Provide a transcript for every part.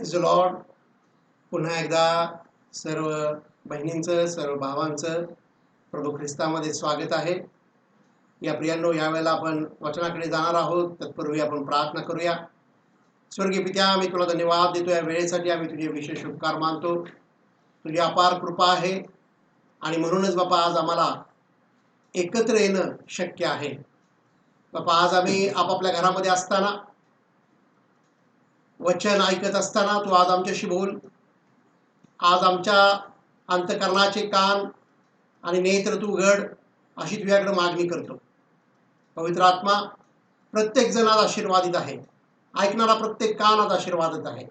Praise the Lord. पुन्हा एकदा सर्व बहिणींचं, सर्व भावांचं प्रभू ख्रिस्तामध्ये स्वागत आहे. या प्रियांनो, यावेळेला आपण वचनाकडे जाणार आहोत. तत्पूर्वी आपण प्रार्थना करूया. स्वर्गीय पित्या, आम्ही तुला धन्यवाद देतो. या वेळेसाठी आम्ही तुझे विशेष उपकार मानतो. तुझी अपार कृपा आहे आणि म्हणूनच बापा आज आम्हाला एकत्र येणं शक्य आहे. बापा, आज आम्ही आपापल्या घरामध्ये असताना, वचन ऐकत असताना तू आज आमच्याशी बोल. आज आमच्या अंतकरणाचे कान आणि नेत्र तू उघड, अशी तुझ्याकडे मागणी करतो. पवित्र आत्मा, प्रत्येक जण आज आशीर्वादित आहे. ऐकणारा प्रत्येक कान आज आशीर्वादित आहे.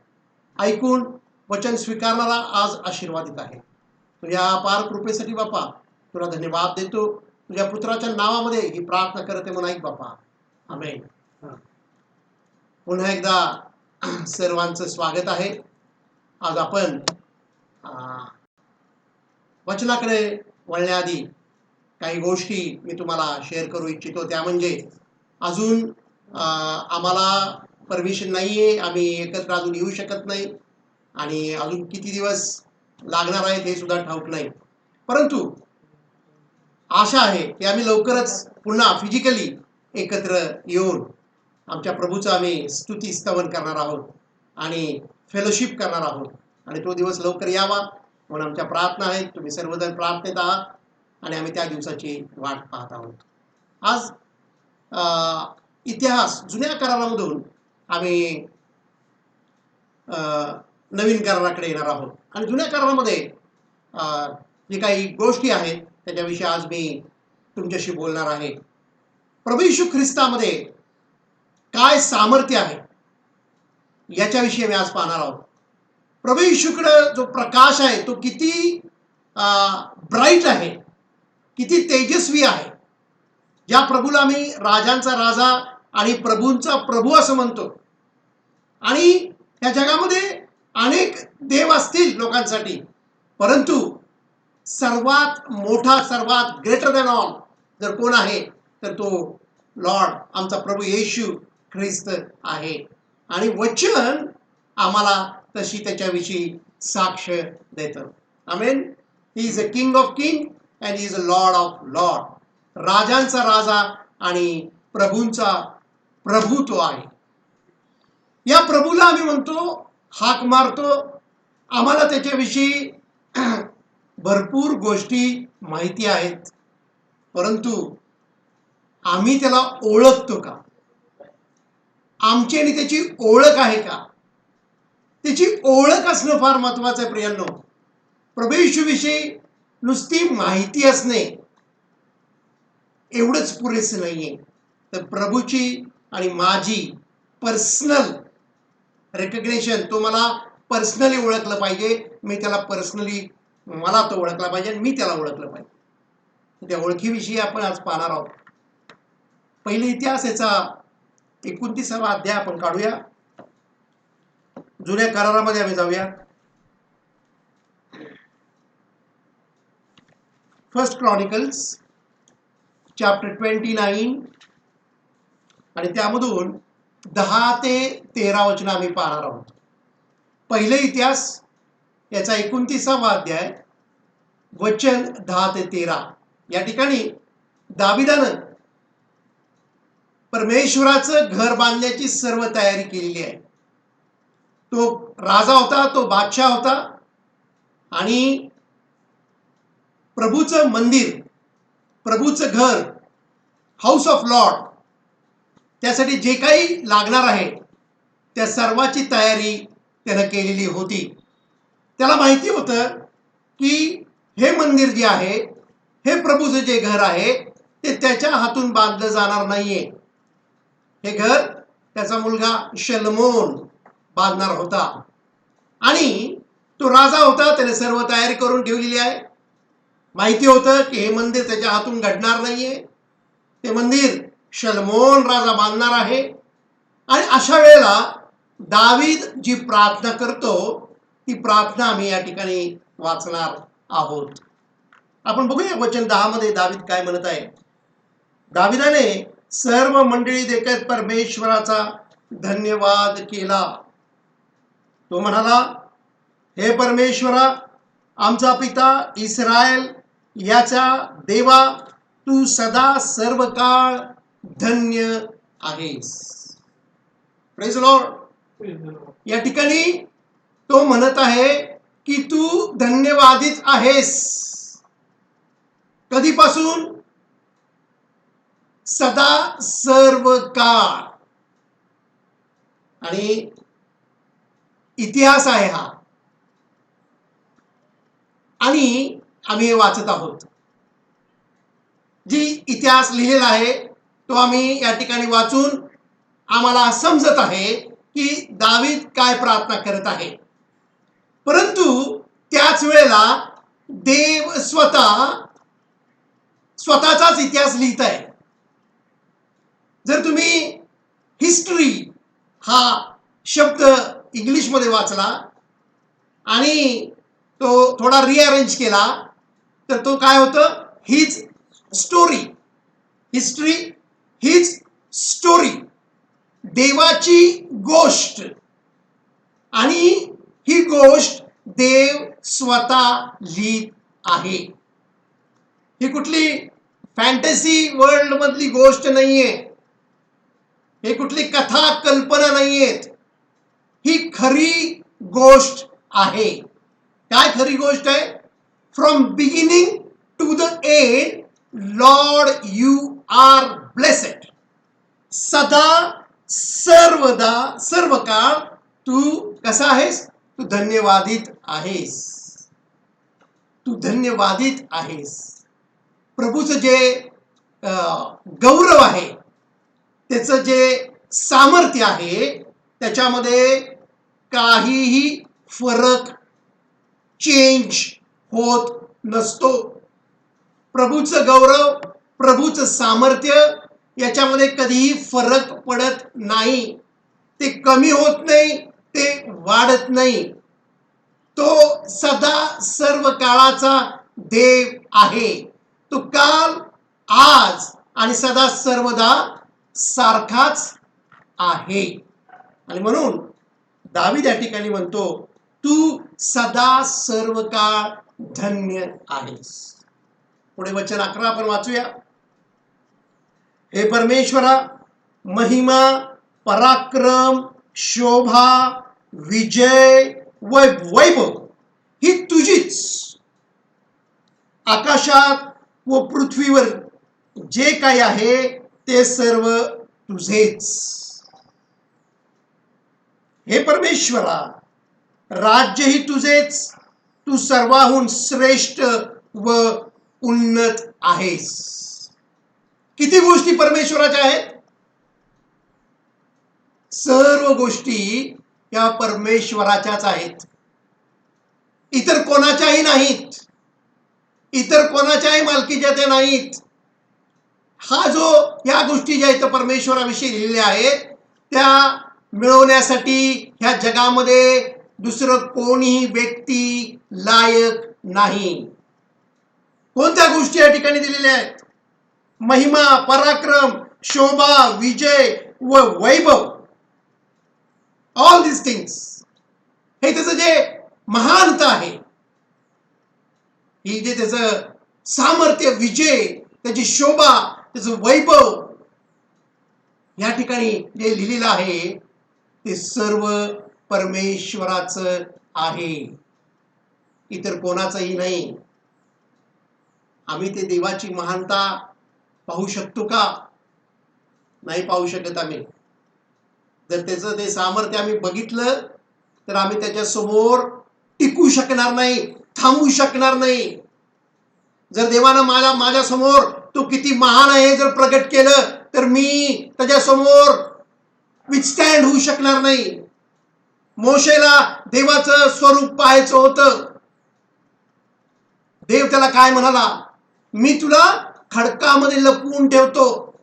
ऐकून वचन स्वीकारणारा आज आशीर्वादित आहे. तुझ्या अपार कृपेसाठी बापा तुला धन्यवाद देतो. तुझ्या पुत्राच्या नावामध्ये ही प्रार्थना करते म्हणून ऐक बापा. आमेन. पुन्हा एकदा सर्वांचं स्वागत आहे. आज आपण वचनाकडे वळण्याआधी काही गोष्टी मी तुम्हाला शेअर करू इच्छितो. त्या म्हणजे अजून आम्हाला परमिशन नाही आहे, आम्ही एकत्र अजून येऊ शकत नाही आणि अजून किती दिवस लागणार आहेत हे सुद्धा ठाऊक नाही. परंतु आशा आहे की आम्ही लवकरच पुन्हा फिजिकली एकत्र येऊन आमच्या प्रभूचं आम्ही स्तुती स्तवन करणार आहोत आणि फेलोशिप करणार आहोत आणि तो दिवस लवकर यावा म्हणून आमच्या प्रार्थना आहेत. तुम्ही सर्वजण प्रार्थनेत आहात आणि आम्ही त्या दिवसाची वाट पाहत आहोत. आज इतिहास जुन्या करारामधून आम्ही नवीन कराराकडे येणार आहोत आणि जुन्या करारामध्ये जे काही गोष्टी आहेत त्याच्याविषयी आज मी तुमच्याशी बोलणार आहे. प्रभू येशू ख्रिस्तामध्ये काय सामर्थ्य आहे याच्याविषयी मी आज पाहणार आहोत. प्रभू येशूकडे जो प्रकाश आहे तो किती ब्राईट आहे, किती तेजस्वी आहे. ज्या प्रभूला आम्ही राजांचा राजा आणि प्रभूंचा प्रभू असं म्हणतो आणि या जगामध्ये अनेक देव असतील लोकांसाठी, परंतु सर्वात मोठा, सर्वात ग्रेटर दॅन ऑल जर कोण आहे तर तो लॉर्ड आमचा प्रभू येशू ख्रिस्त आहे. आणि वचन आम्हाला तशी त्याच्याविषयी साक्ष देतं. Amen. He is a king of king and he is a Lord of Lord. राजांचा राजा आणि प्रभूंचा प्रभू तो आहे. या प्रभूला आम्ही म्हणतो, हाक मारतो. आम्हाला त्याच्याविषयी भरपूर गोष्टी माहिती आहेत, परंतु आम्ही त्याला ओळखतो का? आमची आणि त्याची ओळख आहे का? त्याची ओळख असणं फार महत्वाचं आहे प्रियांनो. प्रभू येशूविषयी नुसती माहिती असणे एवढंच पुरेसं नाहीये, तर प्रभूची आणि माझी पर्सनल रेकग्नेशन, तो मला पर्सनली ओळखलं पाहिजे. मी त्याला पर्सनली, मला तो ओळखला पाहिजे आणि मी त्याला ओळखलं पाहिजे. त्या ओळखीविषयी आपण आज पाहणार आहोत. पहिले इतिहास याचा 29वा अध्याय आपण काढूया. जुन्या करारामध्ये आम्ही जाऊया. फर्स्ट क्रॉनिकल्स चॅप्टर 29 आणि त्यामधून 10 ते 13 वचन आम्ही पाहणार आहोत. पहिले इतिहास याचा 29वा अध्याय वचन 10 ते 13. या ठिकाणी दाविदानं परमेश्वराचं घर बांधण्याची सर्व तयारी केलेली आहे. तो राजा होता, तो बादशाह होता आणि प्रभूचं मंदिर, प्रभूचं घर, हाऊस ऑफ लॉर्ड, त्यासाठी जे काही लागणार आहे त्या सर्वाची तयारी त्यानं केलेली होती. त्याला माहिती होतं की हे मंदिर जे आहे, हे प्रभूचं जे घर आहे ते त्याच्या हातून बांधलं जाणार नाहीये. हे घर त्याचा मुलगा शलोमोन बांधणार होता आणि तो राजा होता, त्याने सर्व तयारी करून ठेवलेली आहे. माहिती होतं की हे मंदिर त्याच्या हातून घडणार नाहीये, ते मंदिर शलोमोन राजा बांधणार आहे. आणि अशा वेळेला दावीद जी प्रार्थना करतो ती प्रार्थना आम्ही या ठिकाणी वाचणार आहोत. आपण बघूया वचन 10 मध्ये दावीद काय म्हणत आहे. दाविदाने सर्व मंडळी देखत परमेश्वराचा धन्यवाद केला. तो म्हणाला, हे परमेश्वरा, आमचा पिता इस्रायल याचा देवा, तू सदा सर्व काळ धन्य आहेस. Praise Lord. या ठिकाणी तो म्हणत आहे की तू धन्यवादित आहेस. कधीपासून? सदा सर्व काळ. आणि इतिहास आहे हा, आणि आम्ही हे वाचत आहोत. जी इतिहास लिहिलेला आहे तो आम्ही या ठिकाणी वाचून आम्हाला समजत आहे की दावीद काय प्रार्थना करत आहे. परंतु त्याच वेळेला देव स्वतःचाच इतिहास लिहित आहे. जर तुम्ही हिस्ट्री हा शब्द इंग्लिशमध्ये वाचला आणि तो थोडा रिअरेंज केला तर तो काय होतं? His story. History, his story, देवाची गोष्ट. आणि ही गोष्ट देव स्वतः लिहित आहे. ही कुठली फॅन्टसी वर्ल्ड मधली गोष्ट नाहीये. हे कुठली कथा कल्पना नाहीयेत. ही खरी गोष्ट आहे. काय खरी गोष्ट आहे? From beginning to the end, lord you are blessed. सदा सर्वदा सर्व काळ तू कसा आहेस? तू धन्यवादित आहेस. तू धन्यवादित आहेस. प्रभूचं जे गौरव आहे, त्याचं जे सामर्थ्य आहे, त्याच्यामध्ये काहीही फरक चेंज होत नसतो. प्रभूचं गौरव, प्रभूचं सामर्थ्य याच्यामध्ये कधीही फरक पडत नाही. ते कमी होत नाही, ते वाढत नाही. तो सदा सर्व काळाचा देव आहे. तो काल, आज आणि सदा सर्वदा सारखाच आहे. आणि म्हणून दावीद या ठिकाणी म्हणतो, तू सदा सर्व काळ धन्य आहेस. पुढे वचन 11 आपण वाचूया. हे परमेश्वरा, महिमा, पराक्रम, शोभा, विजय व वैभव ही तुझीच. आकाशात व पृथ्वीवर जे काही आहे ते सर्व तुझेच. हे परमेश्वरा, राज्यही तुझेच. तू सर्वाहून श्रेष्ठ व उन्नत आहेस. किती गोष्टी परमेश्वराच्या आहेत? सर्व गोष्टी या परमेश्वराच्याच आहेत. इतर कोणाच्याही नाहीत. इतर कोणाच्याही मालकीच्या त्या नाहीत. हा जो या गोष्टी ज्या इथं परमेश्वराविषयी लिहिलेल्या आहेत त्या मिळवण्यासाठी ह्या जगामध्ये दुसरं कोणीही व्यक्ती लायक नाही. कोणत्या गोष्टी या ठिकाणी दिलेल्या आहेत? महिमा, पराक्रम, शोभा, विजय व वैभव. ऑल दिस थिंग्स. हे त्याचं जे महानता आहे, ही जे त्याचं सामर्थ्य, विजय, त्याची शोभा, त्याचं वैभव, या ठिकाणी जे लिहिलेलं आहे ते सर्व परमेश्वराचं आहे. इतर कोणाचंही नाही. आम्ही ते देवाची महानता पाहू शकतो का? नाही पाहू शकत आम्ही. जर त्याचं ते सामर्थ्य आम्ही बघितलं तर आम्ही त्याच्या समोर टिकू शकणार नाही, थांबू शकणार नाही. जर देवानं माझ्या समोर तो किती महान आहे जर प्रगट केलं तर मी त्याच्या समोर विथस्टँड होऊ शकणार नाही. मोशेला देवाचं स्वरूप पाहायचं होतं. देव त्याला काय म्हणाला? मी तुला खडकामध्ये लपवून ठेवतो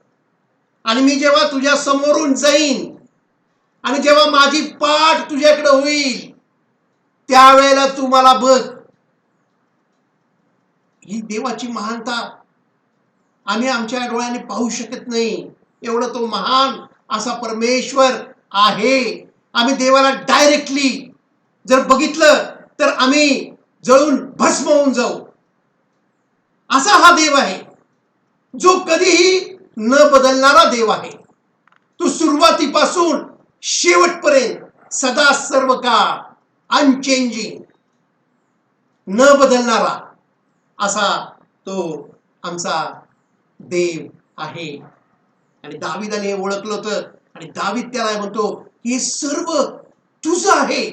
आणि मी जेव्हा तुझ्या समोरून जाईन आणि जेव्हा माझी पाठ तुझ्याकडे होईल त्यावेळेला तू मला बघ. ही देवाची महानता आम्ही आमच्या डोळ्याने पाहू शकत नाही. एवढा तो महान असा परमेश्वर आहे. आम्ही देवाला डायरेक्टली जर बघितलं तर आम्ही जळून भस्म होऊन जाऊ. असा हा देव आहे जो कधीही न बदलणारा देव आहे. तो सुरुवातीपासून शेवटपर्यंत सदा सर्व काळ अनचेंजिंग, न बदलणारा असा तो आमचा देव आहे. आणि दाविदाने हे ओळखलं होतं आणि दावीद त्याला म्हणतो हे सर्व तुझं आहे.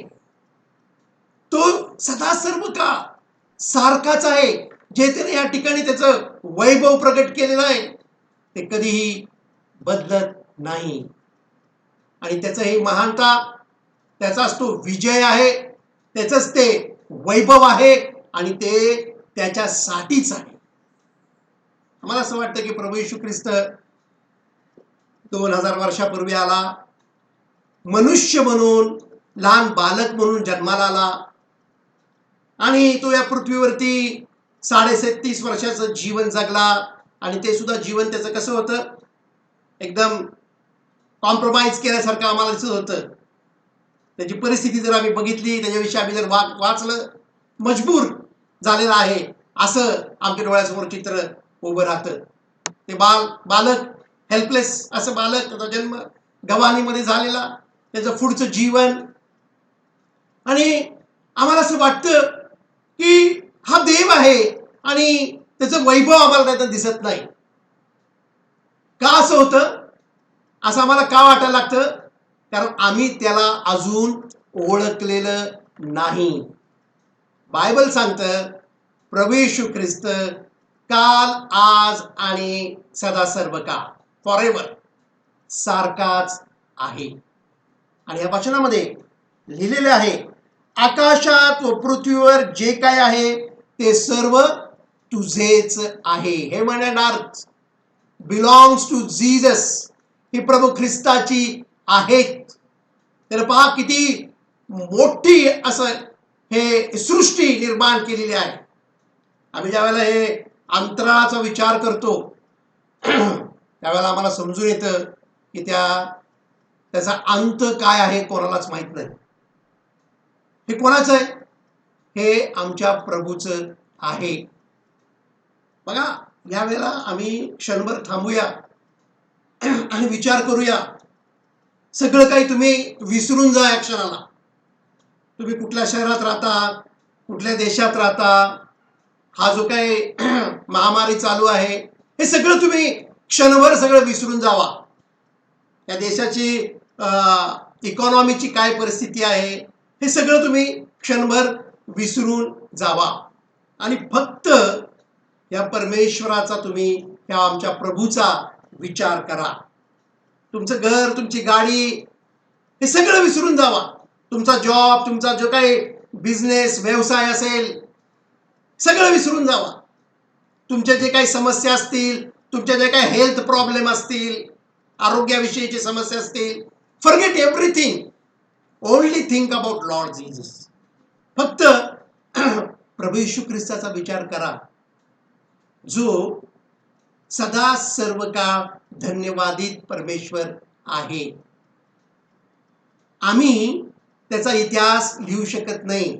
तो सदा सर्व काळ सारखाच आहे. जे त्याने या ठिकाणी त्याचं वैभव प्रकट केलेलं आहे ते कधीही बदलत नाही. आणि त्याचं ही महानता, त्याचाच तो विजय आहे, त्याचंच ते वैभव आहे आणि ते त्याच्यासाठीच आहे. मला असं वाटतं की प्रभू येशू ख्रिस्त 2000 वर्षापूर्वी आला, मनुष्य म्हणून, लहान बालक म्हणून जन्माला आला आणि तो या पृथ्वीवरती 37.5 वर्षाचं जीवन जगला. आणि ते सुद्धा जीवन त्याचं कसं होतं, एकदम कॉम्प्रोमाइज केल्यासारखं आम्हाला दिसत होतं. त्याची परिस्थिती जर आम्ही बघितली, त्याच्याविषयी आम्ही जर वाचलं, मजबूर झालेला आहे असं आमच्या डोळ्यासमोर चित्र उभं राहतं. ते बालक हेल्पलेस असं बालक, त्याचा जन्म गव्हाणीमध्ये झालेला, त्याचं पुढचं जीवन. आणि आम्हाला असं वाटतं की हा देव आहे आणि त्याचं वैभव आम्हाला त्यात दिसत नाही. का असं होतं, असं आम्हाला का वाटायला लागतं? कारण आम्ही त्याला अजून ओळखलेलं नाही. बायबल सांगतं प्रभू येशू ख्रिस्त काल, आज आणि सदा सर्व काळ, फॉरेवर सारखाच आहे. आणि या वचनामध्ये लिहिलेले आहे, आकाशात व पृथ्वीवर जे काय आहे ते सर्व तुझेच आहे. हेवन अँड अर्थ बिलॉंग्स टू जीसस. ही प्रभू ख्रिस्ताची आहेत. तर पहा किती मोठी असं हे सृष्टी निर्माण केलेली आहे. आम्ही ज्यावेळेला हे अंतराळाचा विचार करतो त्यावेळेला आम्हाला समजून येतं की त्याचा अंत काय आहे कोणालाच माहित नाही. हे कोणाचं आहे? हे आमच्या प्रभूचं आहे. बघा, यावेळेला आम्ही क्षणभर थांबूया आणि विचार करूया. सगळं काही तुम्ही विसरून जा या क्षणाला. तुम्ही कुठल्या शहरात राहता, कुठल्या देशात राहता, हा जो काही महामारी चालू आहे, हे सगळं तुम्ही क्षणभर सगळं विसरून जावा. या देशाची इकॉनॉमीची काय परिस्थिती आहे हे सगळं तुम्ही क्षणभर विसरून जावा आणि फक्त या परमेश्वराचा, तुम्ही या आमच्या प्रभूचा विचार करा. तुमचं घर, तुमची गाडी, हे सगळं विसरून जावा. तुमचा जॉब, तुमचा जो काही बिझनेस, व्यवसाय असेल, सगळं विसरून जावा. तुमच्या जे काही समस्या असतील, तुमच्या जे काही हेल्थ प्रॉब्लेम असतील, आरोग्याविषयीची समस्या असतील, forget everything. Only think about Lord Jesus. फक्त प्रभू येशू ख्रिस्ताचा विचार करा, जो सदा सर्व काळ धन्यवादित परमेश्वर आहे. आम्ही त्याचा इतिहास लिहू शकत नाही.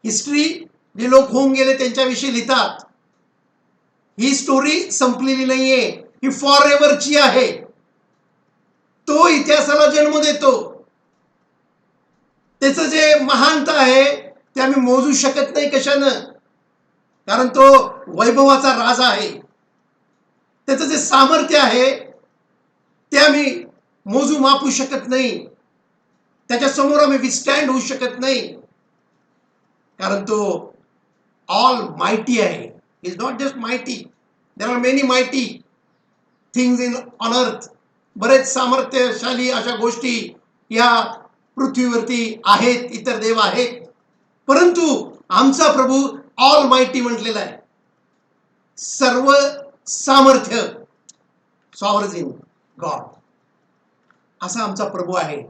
हिस्ट्री जे लोक होऊन गेले त्यांच्याविषयी लिहितात. ही स्टोरी संपलेली नाहीये, ही फॉर एव्हरची आहे. तो इतिहासाला जन्म देतो. त्याचं जे महानता आहे ते आम्ही मोजू शकत नाही कशानं, कारण तो वैभवाचा राजा आहे. त्याचं जे सामर्थ्य आहे ते आम्ही मोजू मापू शकत नाही. त्याच्या समोर आम्ही विस्टँड होऊ शकत नाही, कारण तो ऑल माइटी आहे. Is not just mighty, there are many mighty things in on earth. बरेच सामर्थ्यशाली अशा गोष्टी या पृथ्वीवरती आहेत, इतर देव आहेत, परंतु आमचा प्रभू ऑल माइटी म्हटलेला आहे. सर्व सामर्थ्य, सॉव्हरन गॉड, असा आमचा प्रभू आहे.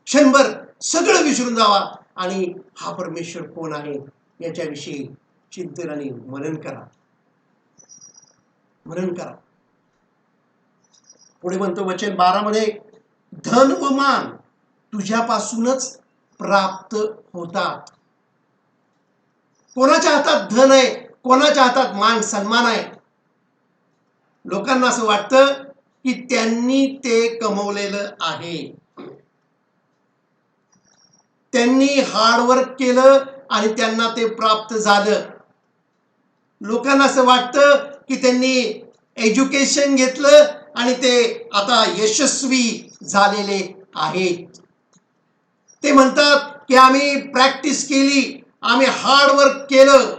क्षणभर सगळं विसरून जावा आणि हा परमेश्वर कोण आहे याच्याविषयी चिंतन आणि मनन करा. मनन करा. पुढे म्हणतो वचन 12 मध्ये, धन व मान तुझ्यापासूनच प्राप्त होतात. कोणाच्या हातात धन आहे, कोणाच्या हातात मान सन्मान आहे, लोकांना असं वाटतं की त्यांनी ते कमवलेलं आहे, त्यांनी हार्डवर्क केलं आणि त्यांना ते प्राप्त झालं. लोकांना असं वाटतं की त्यांनी एज्युकेशन घेतलं आणि ते आता यशस्वी झालेले आहेत. ते म्हणतात की आम्ही प्रॅक्टिस केली, आम्ही हार्डवर्क केलं.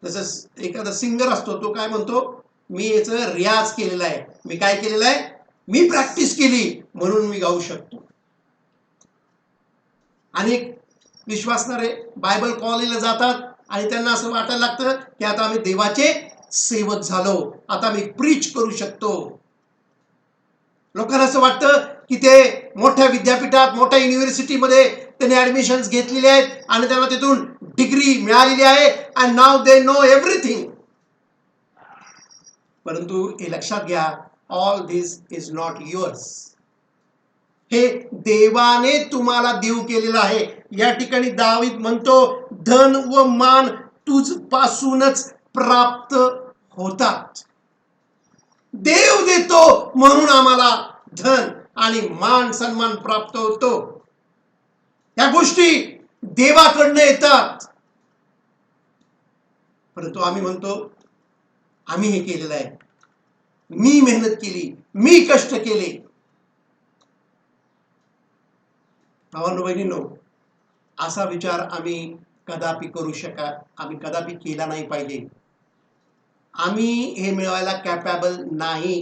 तसंच एखादा सिंगर असतो, तो काय म्हणतो, मी याचा रियाज केलेला आहे. मी काय केलेलं आहे, मी प्रॅक्टिस केली म्हणून मी गाऊ शकतो. अनेक विश्वासणारे बायबल कॉलेजला जातात आणि त्यांना असं वाटायला लागतं की आता आम्ही देवाचे सेवक झालो, आता मी प्रीच करू शकतो. लोकांना असं वाटतं की ते मोठ्या विद्यापीठात, मोठ्या युनिव्हर्सिटीमध्ये त्यांनी ऍडमिशन्स घेतलेले आहेत आणि त्यांना तिथून डिग्री मिळालेली आहे and now they know everything. परंतु हे लक्षात घ्या, all this is not yours. हे देवाने तुम्हाला देऊ केलेलं आहे. या ठिकाणी दावीद म्हणतो, धन व मान तुझपासूनच प्राप्त होतात. देव देतो म्हणून आम्हाला धन आणि मान सन्मान प्राप्त होतो. या गोष्टी देवाकडनं येतात. परंतु आम्ही म्हणतो आम्ही हे केलेलं आहे, मी मेहनत केली, मी कष्ट केले. भावांनो बहिणींनो, असा विचार आम्ही कदापि आम्ही कदापि केला नाही पाहिजे. आम्ही हे मिळवायला कॅपेबल नाही.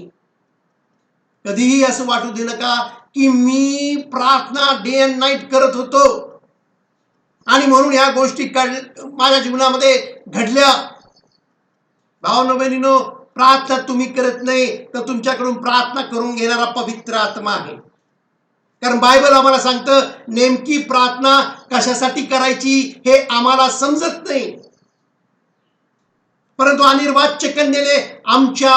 कधीही असं वाटू दे नका की मी प्रार्थना डे अँड नाईट करत होतो आणि म्हणून ह्या गोष्टी माझ्या जीवनामध्ये घडल्या. भावांनो बहिणींनो, प्रार्थना तुम्ही करत नाही तर तुमच्याकडून प्रार्थना करून घेणारा पवित्र आत्मा आहे. कारण बायबल आम्हाला सांगतं नेमकी प्रार्थना कशासाठी करायची हे आम्हाला समजत नाही, परंतु अनिर्वाच्य कन्येने आमच्या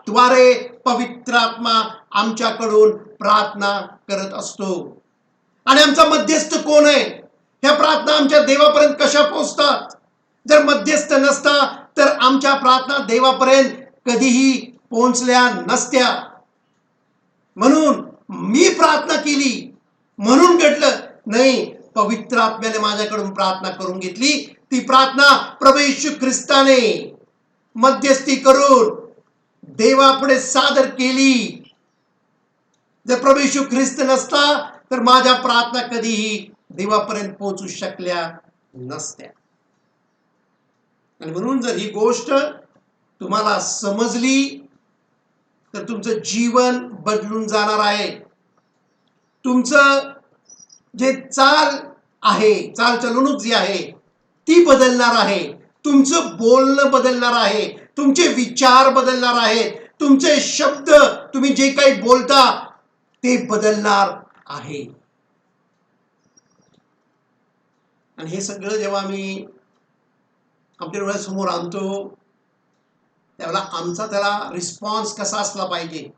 द्वारे पवित्र आत्मा आमच्याकडून प्रार्थना करत असतो. आणि आमचा मध्यस्थ कोण आहे, ह्या प्रार्थना आमच्या देवापर्यंत कशा पोहोचतात? जर मध्यस्थ नसता तर आमच्या प्रार्थना देवापर्यंत कधीही पोहोचल्या नसत्या. म्हणून मी प्रार्थना केली म्हणून घडलं नाही, पवित्र आत्म्याने माझ्याकडून प्रार्थना करून घेतली. ती प्रार्थना प्रभू येशू ख्रिस्ताने मध्यस्थी करून देवापुढे सादर केली. जर प्रभू येशू ख्रिस्त नसता तर माझ्या प्रार्थना कधीही देवापर्यंत पोहोचू शकल्या नसत्या. आणि म्हणून जर ही गोष्ट तुम्हाला समजली तर तुमचं जीवन बदलून जाणार आहे. तुमचं जे चालचलणूक जी आहे ती बदलणार आहे. तुमचं बोलणं बदलणार आहे, तुमचे विचार बदलणार आहेत, तुमचे शब्द, तुम्ही जे काही बोलता ते बदलणार आहे. आणि हे सगळं जेव्हा आम्ही आपल्या डोळ्यासमोर आणतो त्यावेळेला आमचा त्याला रिस्पॉन्स कसा असला पाहिजे,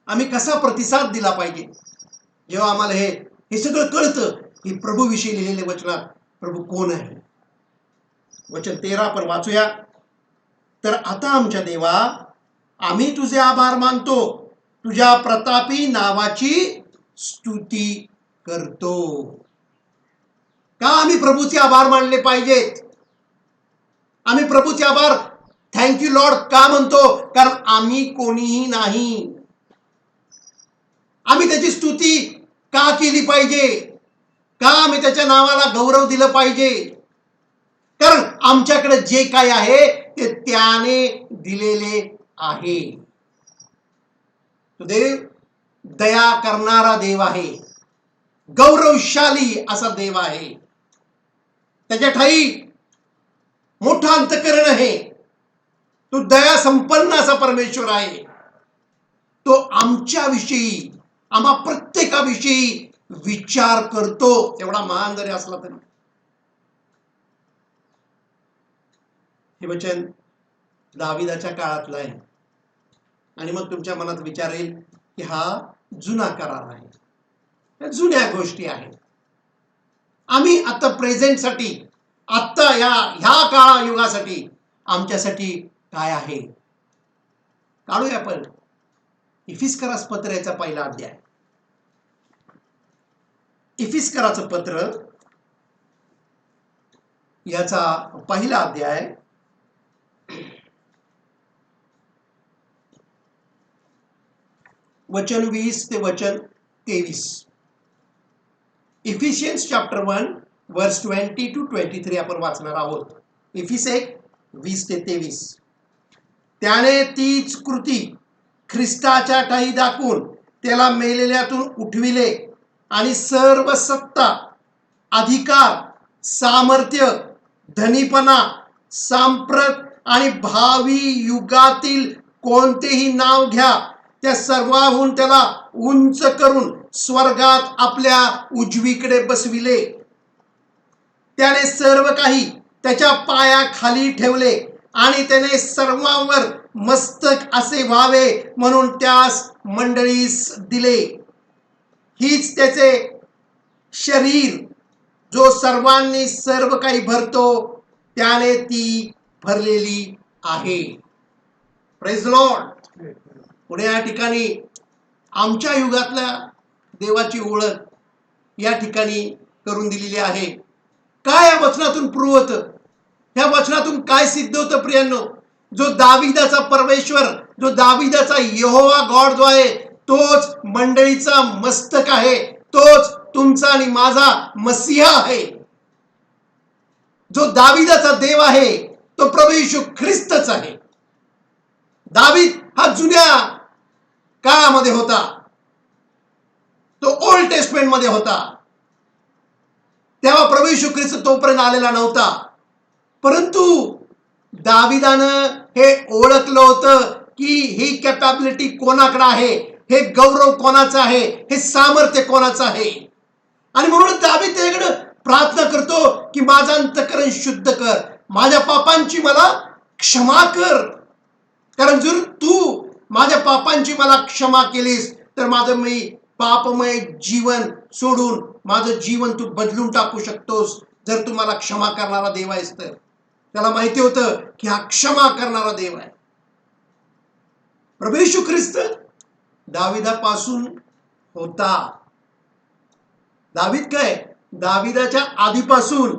आम्ही कसा प्रतिसाद दिला पाहिजे. जेव्हा आम्हाला हे सगळं कळतं की प्रभूविषयी लिहिलेले वचनात प्रभू कोण आहे. वचन 13 आपण वाचूया. तर आता आमच्या देवा, आम्ही तुझे आभार मानतो, तुझ्या प्रतापी नावाची स्तुती करतो. का आम्ही प्रभूचे आभार मानले पाहिजेत? आम्ही प्रभूचे आभार थँक्यू लॉर्ड का म्हणतो? कारण आम्ही कोणीही नाही. आम्ही त्याची स्तुती का केली पाहिजे? का आम्ही त्याच्या नावाला गौरव दिलं पाहिजे? कारण आमच्याकडे जे काय आहे ते त्याने दिलेले आहे. तो देव दया करणारा देव आहे, गौरवशाली असा देव आहे. त्याच्या ठाई मोठा अंतःकरण आहे. तो दया संपन्न असा परमेश्वर आहे. तो आमच्याविषयी, आम्हा प्रत्येकाविषयी विचार करतो, एवढा महान जरी असला तरी. हे वचन दाविदाच्या काळातलं आहे. आणि मग तुमच्या मनात विचार येईल की हा जुना करार आहे, त्या जुन्या गोष्टी आहेत. आम्ही आता प्रेझेंटसाठी, आत्ता ह्या काळायुगासाठी आमच्यासाठी काय आहे काढूया आपण. इफिस्करास पत्र याचा पहिला अध्याय. इफिस्कराचं पत्र याचा पहिला अध्याय वचन 20 ते वचन 23. इफिशियन्स चॅप्टर 1 वर्स 20 to 23 आपण वाचणार आहोत. इफिस 1 20 ते 23. त्याने तीच कृती ख्रिस्ताच्या ठायी दाखवून त्याला मेलेल्यातून उठविले आणि सर्व सत्ता, अधिकार, सामर्थ्य, धनीपणा, सांप्रत आणि भावी युगातील कोणतेही नाव घ्या, त्या सर्वाहून त्याला उंच करून स्वर्गात आपल्या उजवीकडे बसविले. त्याने सर्व काही त्याच्या पायाखाली ठेवले आणि त्याने सर्वांवर मस्तक असे व्हावे म्हणून त्यास मंडळीस दिले. हीच त्याचे शरीर, जो सर्वांनी सर्व काही भरतो, त्याने ती भरलेली आहे. Praise the Lord. पुढे या ठिकाणी आमच्या युगातल्या देवाची ओळख या ठिकाणी करून दिलेली आहे. काय या वचनातून प्रूव्ह होतं? ह्या वचनातून काय सिद्ध होतं प्रियांनो? जो दाविदाचा परमेश्वर, जो दाविदाचा यहोवा गॉड जो आहे, तोच मंडळीचा मस्तक आहे, तोच तुमचा आणि माझा मसीहा आहे. जो दाविदाचा देव आहे तो प्रभू येशू ख्रिस्तच आहे. दावीद हा जुन्या काळामध्ये होता, तो ओल्ड टेस्टमेंट मध्ये होता. तेव्हा प्रभू येशू ख्रिस्त तोपर्यंत आलेला नव्हता. परंतु दाविदानं हे ओळखलं होतं की ही कॅपॅबिलिटी कोणाकडे आहे, हे गौरव कोणाचं आहे, हे सामर्थ्य कोणाचं आहे. आणि म्हणून दावीद त्याच्याकडे प्रार्थना करतो की माझं अंतःकरण शुद्ध कर, माझ्या पापांची मला क्षमा कर. कारण जर तू माझ्या पापांची मला क्षमा केलीस तर माझं मी पापमय जीवन सोडून माझं जीवन तू बदलून टाकू शकतोस. जर तू मला क्षमा करणारा देव आहेस तर. त्याला माहिती होतं की हा क्षमा करणारा देव आहे. प्रभू येशू ख्रिस्त दाविदापासून होता. दावीद काय? दाविदाच्या आधीपासून,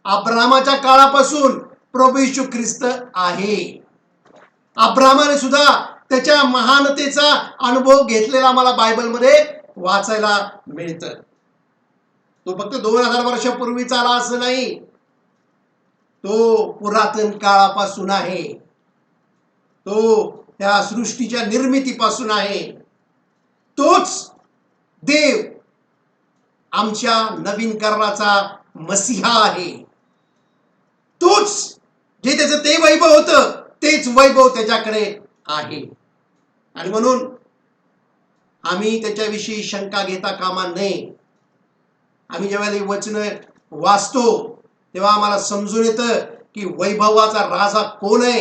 अब्रामाच्या काळापासून प्रभू येशू ख्रिस्त आहे. अब्रामाने सुद्धा त्याच्या महानतेचा अनुभव घेतलेला मला बायबलमध्ये वाचायला मिळतं. तो फक्त 2000 वर्षापूर्वीचा आला असं नाही, तो पुरातन काळापासून आहे. तो त्या सृष्टीच्या निर्मितीपासून आहे. तोच देव आमच्या नवीन कराराचा मसीहा आहे. तोच जे त्याचं ते वैभव होतं तेच वैभव त्याच्याकडे आहे. आणि म्हणून आम्ही त्याच्याविषयी शंका घेता कामा नये. आम्ही जेव्हा वचन वाचतो तेव्हा आम्हाला समजून येतं की वैभवाचा राजा कोण आहे,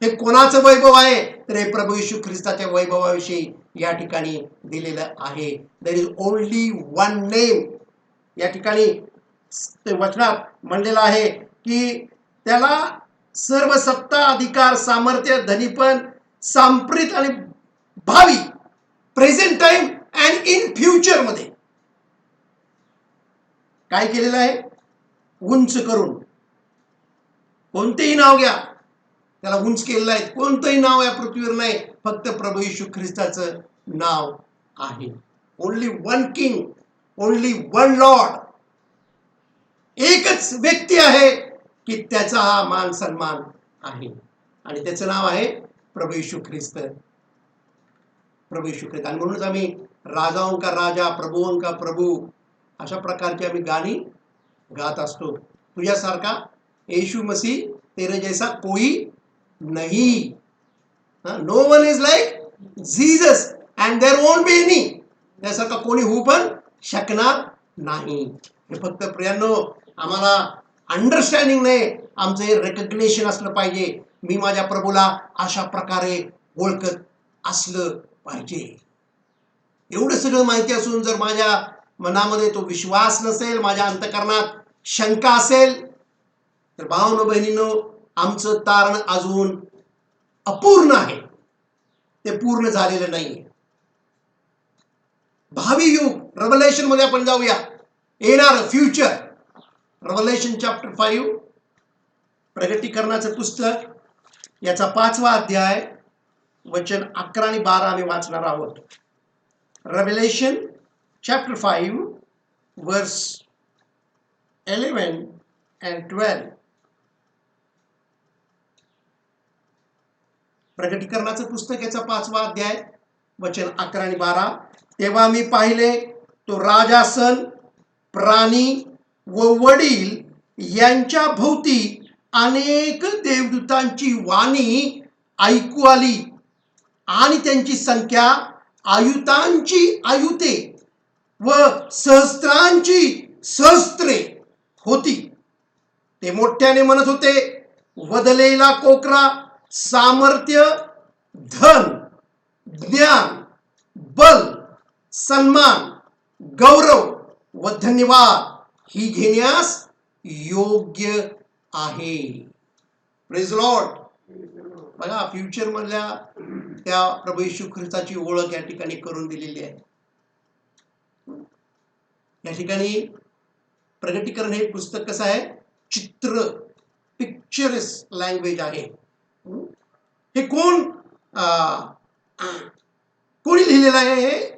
हे कोणाचं वैभव आहे. तर हे प्रभू येशू ख्रिस्ताच्या वैभवाविषयी या ठिकाणी दिलेलं आहे. There is only one name. या ठिकाणी ते वचनात म्हणलेलं आहे की त्याला सर्व सत्ता, अधिकार, सामर्थ्य, धनीपण, सांप्रत आणि भावी, present time and in future मध्ये काय केलेलं आहे? उंच करून. कोणतेही नाव घ्या, त्याला उंच केलेलं आहे. कोणतंही नाव या पृथ्वीवर नाही, फक्त प्रभू येशू ख्रिस्ताचं नाव आहे. Only one king, only one Lord. एकच व्यक्ती आहे की त्याचा हा मान सन्मान आहे आणि त्याचं नाव आहे प्रभू येशू ख्रिस्त. प्रभू येशू ख्रिस्त. आणि म्हणूनच आम्ही राजाओं का राजा, प्रभुओं का प्रभू अशा प्रकारची आम्ही गाणी गात असतो. तुझ्यासारखा येशू मसीह, तेरे जैसा कोई नहीं. No one is like Jesus and there won't be any. त्यासारखा कोणी होऊ पण शकणार नाही. हे फक्त प्रियांनो आम्हाला अंडरस्टँडिंग नाही, आमचं हे रेकग्नेशन असलं पाहिजे. मी माझ्या प्रभूला अशा प्रकारे ओळखत असलं पाहिजे. एवढं सगळं माहिती असून जर माझ्या मनामध्ये तो विश्वास नसेल, माझ्या अंतःकरणात शंका असेल, तर भावांनो बहिणींनो, आमचं तारण अजून अपूर्ण आहे, ते पूर्ण झालेलं नाहीये. भावी युग रेव्हलेशन मध्ये आपण जाऊया. येणार फ्युचर, रेव्हलेशन चॅप्टर 5, प्रगटीकरणाचं पुस्तक, याचा 5वा अध्याय, वचन 11 आणि 12 आम्ही वाचणार आहोत. रेव्हलेशन चॅप्टर 5 वर्स 11 and 12. प्रगटीकरणाचं पुस्तक, याचा 5वा अध्याय, वचन 11 आणि 12. तेव्हा मी पाहिले, तो राजासन, प्राणी व वडील यांच्या भोवती अनेक देवदूतांची वाणी ऐकू आली, आणि त्यांची संख्या आयुतांची आयुते व सहस्त्रांची सहस्त्रे होती. ते मोठ्याने म्हणत होते, वधलेला कोकरा, सामर्थ्य, धन, ज्ञान, बल, सन्मान, गौरव व धन्यवाद ही घेण्यास योग्य आहे. Praise Lord. बघा, फ्युचर मधल्या त्या प्रभू येशू ख्रिस्ताची ओळख या ठिकाणी करून दिलेली आहे. या ठिकाणी प्रगटीकरण हे पुस्तक कसं आहे, चित्र, पिक्चरस लँग्वेज आहे. हे कोणी लिहिलेलं आहे? हे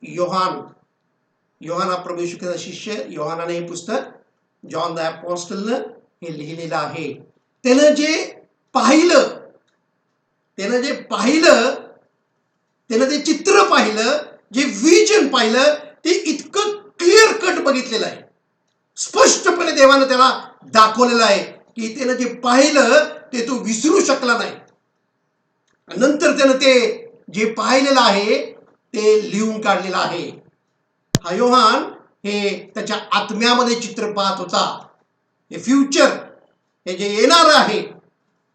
योहान हा प्रभू येशू ख्रिस्ताचा शिष्य योहानाने हे पुस्तक, जॉन द अपोस्टलनं हे लिहिलेलं आहे. त्यानं जे पाहिलं, त्यानं ते चित्र पाहिलं, जे विजन पाहिलं, ते इतकं क्लिअर कट बघितलेलं आहे. स्पष्टपणे देवानं त्याला दाखवलेलं आहे की त्यानं जे पाहिलं ते तो विसरू शकला नाही. नंतर त्यानं ते जे पाहिलेलं आहे ते लिहून काढलेलं आहे. हा योहान हे त्याच्या आत्म्यामध्ये चित्र पाहत होता. हे फ्युचर, हे जे येणार आहे,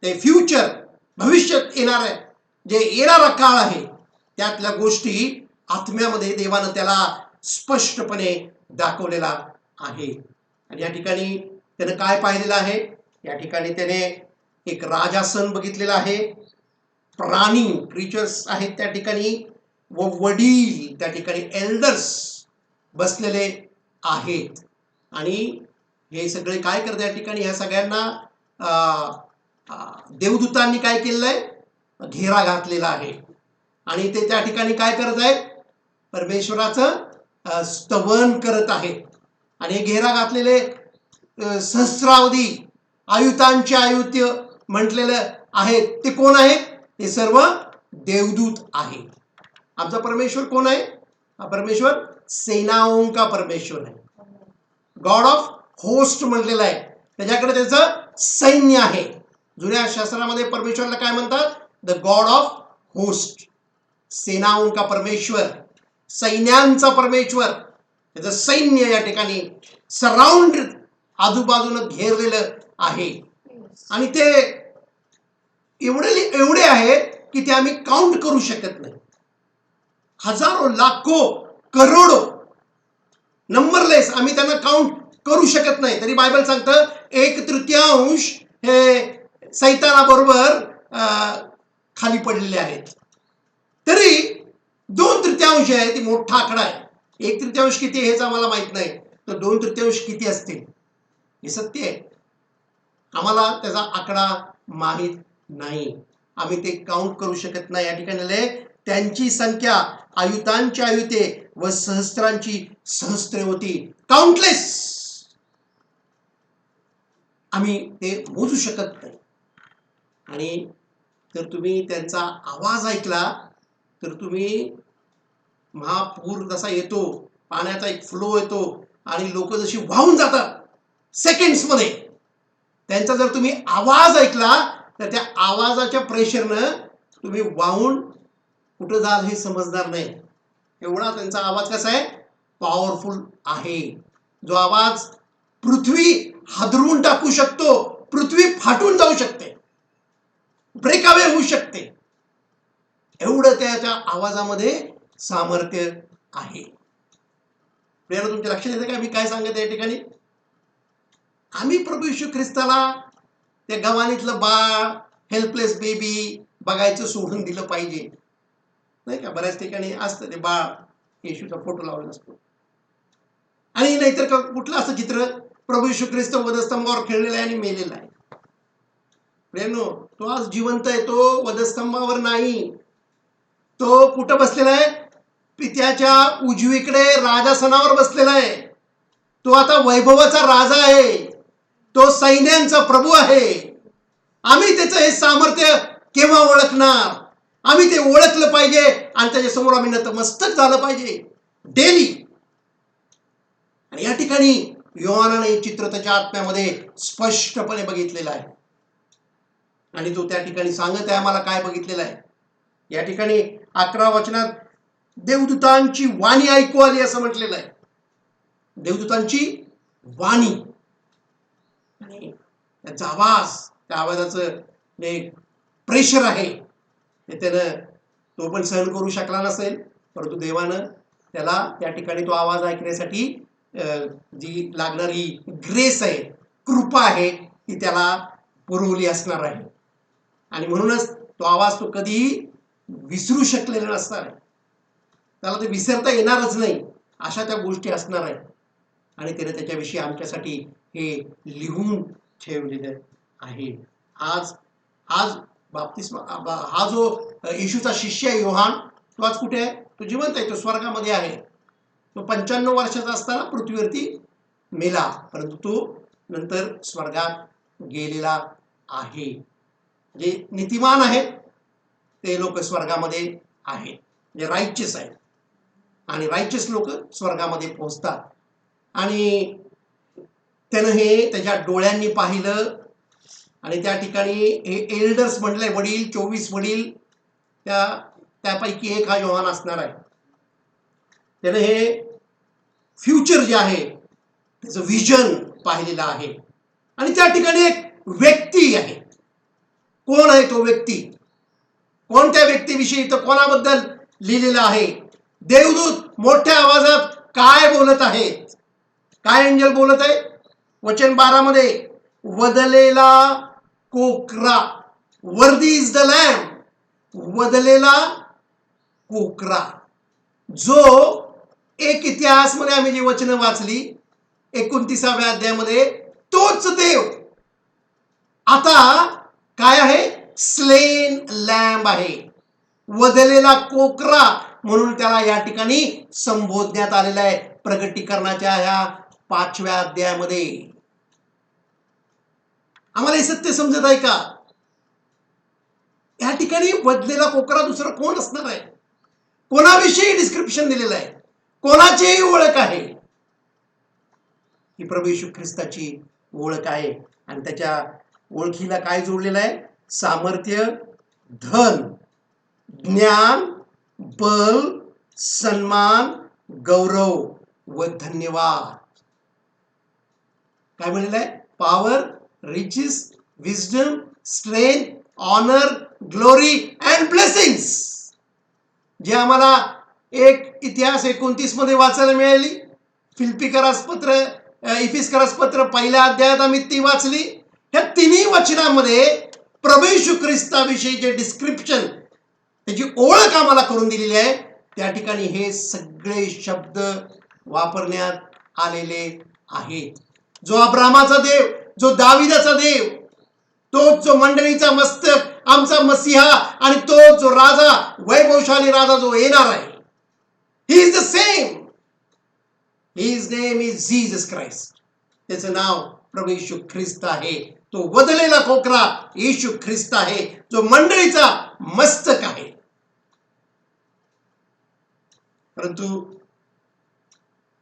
ते फ्युचर, भविष्यात येणार आहे, जे येणारा काळ आहे, त्यातल्या गोष्टी आत्म्यामध्ये देवानं त्याला स्पष्टपणे दाखवलेला आहे. आणि या ठिकाणी त्यानं काय पाहिलेलं आहे? या ठिकाणी त्याने एक राजासन बघितलेला आहे, प्राणी, क्रिचर्स आहेत त्या ठिकाणी, व वडील, त्या ठिकाणी एल्डर्स बसलेले आहेत. आणि हे सगळे काय करतात या ठिकाणी? ह्या सगळ्यांना देवदूतांनी काय केलेलं आहे? घेरा घातलेला आहे. आणि ते त्या ठिकाणी काय करत आहेत? परमेश्वराचं स्तवन करत आहेत. आणि हे घेरा घातलेले सहस्रावधी आयुतांचे आयुत्य म्हटलेलं आहेत, ते कोण आहेत? ते सर्व देवदूत आहे. आमचा परमेश्वर कोण आहे? हा परमेश्वर सेनाओं का परमेश्वर आहे. गॉड ऑफ होस्ट म्हटलेलं आहे. त्याच्याकडे त्याचं सैन्य आहे. जुन्या शास्त्रामध्ये परमेश्वरला काय म्हणतात? The God of host. सेनाओं का परमेश्वर, सैन्यांचा परमेश्वर. त्याचं सैन्य या ठिकाणी सराउंड, आजूबाजूनं घेरलेलं आहे. आणि ते एवढे आहेत की ते आम्ही काउंट करू शकत नाही. हजारो, लाखो, करोडो, नंबरलेस, आम्ही त्यांना काउंट करू शकत नाही. तरी बायबल सांगतं 1/3 हे सैतानाबरोबर खाली पडलेले आहेत. तरी 2/3 आहे, ती मोठा आकडा आहे. 1/3 किती हेच आम्हाला माहित नाही, तर 2/3 किती असतील हे सत्य आहे. आम्हाला त्याचा आकडा माहित नाही, आम्ही ते काउंट करू शकत नाही. या ठिकाणी त्यांची संख्या आयुतांची आयुते व सहस्त्रांची सहस्त्रे होती. काउंटलेस, आम्ही ते मोजू शकत नाही. आणि जर तुम्ही त्यांचा आवाज ऐकला तर तुम्ही, महापूर जसा येतो, पाण्याचा एक फ्लो येतो आणि लोक जशी वाहून जातात सेकंड्समध्ये, त्यांचा जर तुम्ही आवाज ऐकला तर त्या आवाजाच्या प्रेशरनं तुम्ही वाहून कुठं जाल हे समजणार नाही. एवढा त्यांचा आवाज कसा आहे? पॉवरफुल आहे. जो आवाज पृथ्वी हादरून टाकू शकतो, पृथ्वी फाटून जाऊ शकते, ब्रेकअवे होऊ शकते. एवढं त्याच्या आवाजामध्ये सामर्थ्य आहे. प्रियाला तुमच्या लक्षात येतं का मी काय सांगत या ठिकाणी? आम्ही प्रभू येशू ख्रिस्ताला त्या गवानीतलं बाळ, हेल्पलेस बेबी बघायचं सोडून दिलं पाहिजे, नाही का? बऱ्याच ठिकाणी असतं ते बाळ, येशूचा फोटो लावलेला असतो. आणि नाहीतर का कुठलं असं चित्र, प्रभू येशू ख्रिस्त वधस्तंभावर खेळलेला आहे आणि मेलेला आहे. प्रियानो, तो आज जिवंत आहे, तो वधस्तंभावर नाही. तो कुठं बसलेला आहे? पित्याच्या उजवीकडे राजासनावर बसलेला आहे. तो आता वैभवाचा राजा आहे, तो सैन्यांचा प्रभू आहे. आम्ही त्याचं हे सामर्थ्य केव्हा ओळखणार? आम्ही ते ओळखलं पाहिजे आणि त्याच्यासमोर आम्ही नतमस्तक झालं पाहिजे डेली. आणि या ठिकाणी योहानाने हे चित्र त्याच्या आत्म्यामध्ये स्पष्टपणे बघितलेलं आहे. आणि तो त्या ठिकाणी सांगत आहे आम्हाला काय बघितलेलं आहे. या ठिकाणी 11 वचनात देवदूतांची वाणी ऐकू आली असं म्हटलेलं आहे. देवदूतांची वाणी आणि त्याचा आवाज, त्या आवाजाचं एक प्रेशर आहे ते त्यानं तो पण सहन करू शकला नसेल, परंतु देवानं त्याला त्या ठिकाणी तो आवाज ऐकण्यासाठी जी लागणारी ग्रेस आहे, कृपा आहे, ती त्याला पुरवली असणार आहे. आणि म्हणूनच तो आवाज तो कधीही विसरू शकलेला नसणार आहे. त्याला ते विसरता येणारच नाही, अशा त्या गोष्टी असणार आहेत. आणि त्याने त्याच्याविषयी आमच्यासाठी हे लिहून ठेवलेलं आहे. आज आज बाप्तिस्मा, हा जो येशूचा शिष्य आहे योहान, तो आज कुठे आहे? तो जिवंत आहे, तो स्वर्गामध्ये आहे. तो 95 वर्षाचा असताना पृथ्वीवरती मेला, परंतु तो नंतर स्वर्गात गेलेला आहे. जे नीतिमान आहेत ते लोक स्वर्गामध्ये आहेत, जे राईचियस आहेत. आणि राईचियस लोक स्वर्गामध्ये पोहोचतात. आणि त्यानं हे त्याच्या डोळ्यांनी पाहिलं. आणि त्या ठिकाणी हे एल्डर्स म्हटलंय, वडील, 24 वडील, त्यापैकी एक हा योहान असणार आहे. त्यानं हे फ्युचर जे आहे त्याचं विजन पाहिलेलं आहे. आणि त्या ठिकाणी एक व्यक्ती आहे. कोण आहे तो व्यक्ती? कोणत्या व्यक्तीविषयी, तर कोणाबद्दल लिहिलेलं आहे? देवदूत मोठ्या आवाजात काय बोलत आहेत? काय एंजल बोलत आहे? वचन 12 मध्ये, वदलेला कोकरा, वर्दी इज द लॅम्ब, वदलेला कोकरा. जो एक इतिहास मध्ये आम्ही जी वचनं वाचली 29व्या अध्यायामध्ये, तोच देव आता काय आहे? स्लेन लॅम्ब आहे, वदलेला कोकरा म्हणून त्याला या ठिकाणी संबोधण्यात आलेलं आहे प्रकटीकरणाच्या ह्या 5व्या अध्यायामध्ये. आम्हाला हे सत्य समजत आहे का? या ठिकाणी वदलेला कोकरा दुसरा कोण असणार आहे? कोणाविषयी डिस्क्रिप्शन दिलेलं आहे? कोणाचीही ओळख आहे? ही प्रभू येशू ख्रिस्ताची ओळख आहे. आणि त्याच्या ओळखीला काय जोडलेलं आहे? सामर्थ्य, धन, ज्ञान, बल, सन्मान, गौरव व धन्यवाद. काय म्हणलेलं आहे? Power, riches, wisdom, strength, honour, glory and blessings. जे आम्हाला एक इतिहास 29 मध्ये वाचायला मिळाली. फिलिप्पिकरास पत्र, इफिसकरास पत्र 1ल्या अध्यायात आम्ही ती वाचली. ह्या तिन्ही वचनांमध्ये प्रभू येशू ख्रिस्ताविषयी जे डिस्क्रिप्शन, त्याची ओळख आम्हाला करून दिलेली आहे, त्या ठिकाणी हे सगळे शब्द वापरण्यात आलेले आहेत. जो अब्रामाचा देव, जो दाविदाचा देव, तोच जो मंडळीचा मस्तक, आमचा मसीहा, आणि तो जो राजा, वैभवशाली राजा जो येणार आहे, he is the same. His name is Jesus Christ. त्याचं नाव प्रभू येशू ख्रिस्त आहे. तो वदलेला कोकरा येशू ख्रिस्त आहे, जो मंडळीचा मस्तक आहे. परंतु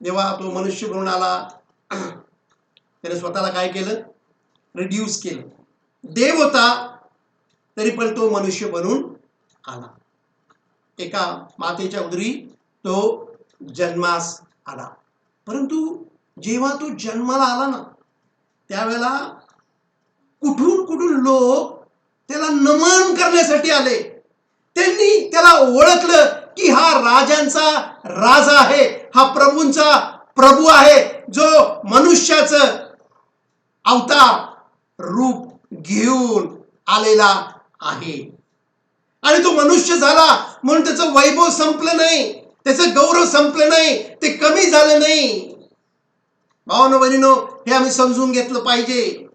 जेव्हा तो मनुष्य बनून आला, त्याने स्वतःला काय केलं? रिड्यूस केलं. देव होता तरी पण तो मनुष्य बनून आला. एका मातेच्या उदरी तो जन्मास आला. परंतु जेव्हा तो जन्माला आला ना, त्यावेळेला कुठून कुठून लोक त्याला नमन करण्यासाठी आले. त्यांनी त्याला ओळखलं की हा राजांचा राजा आहे, हा प्रभूंचा प्रभू आहे, जो मनुष्याचं अवतार रूप घेऊन आलेला आहे. आणि तो मनुष्य झाला म्हणून त्याचं वैभव संपलं नाही, त्याचं गौरव संपलं नाही, ते कमी झालं नाही. भावानो बहिणीनो, हे आम्ही समजून घेतलं पाहिजे.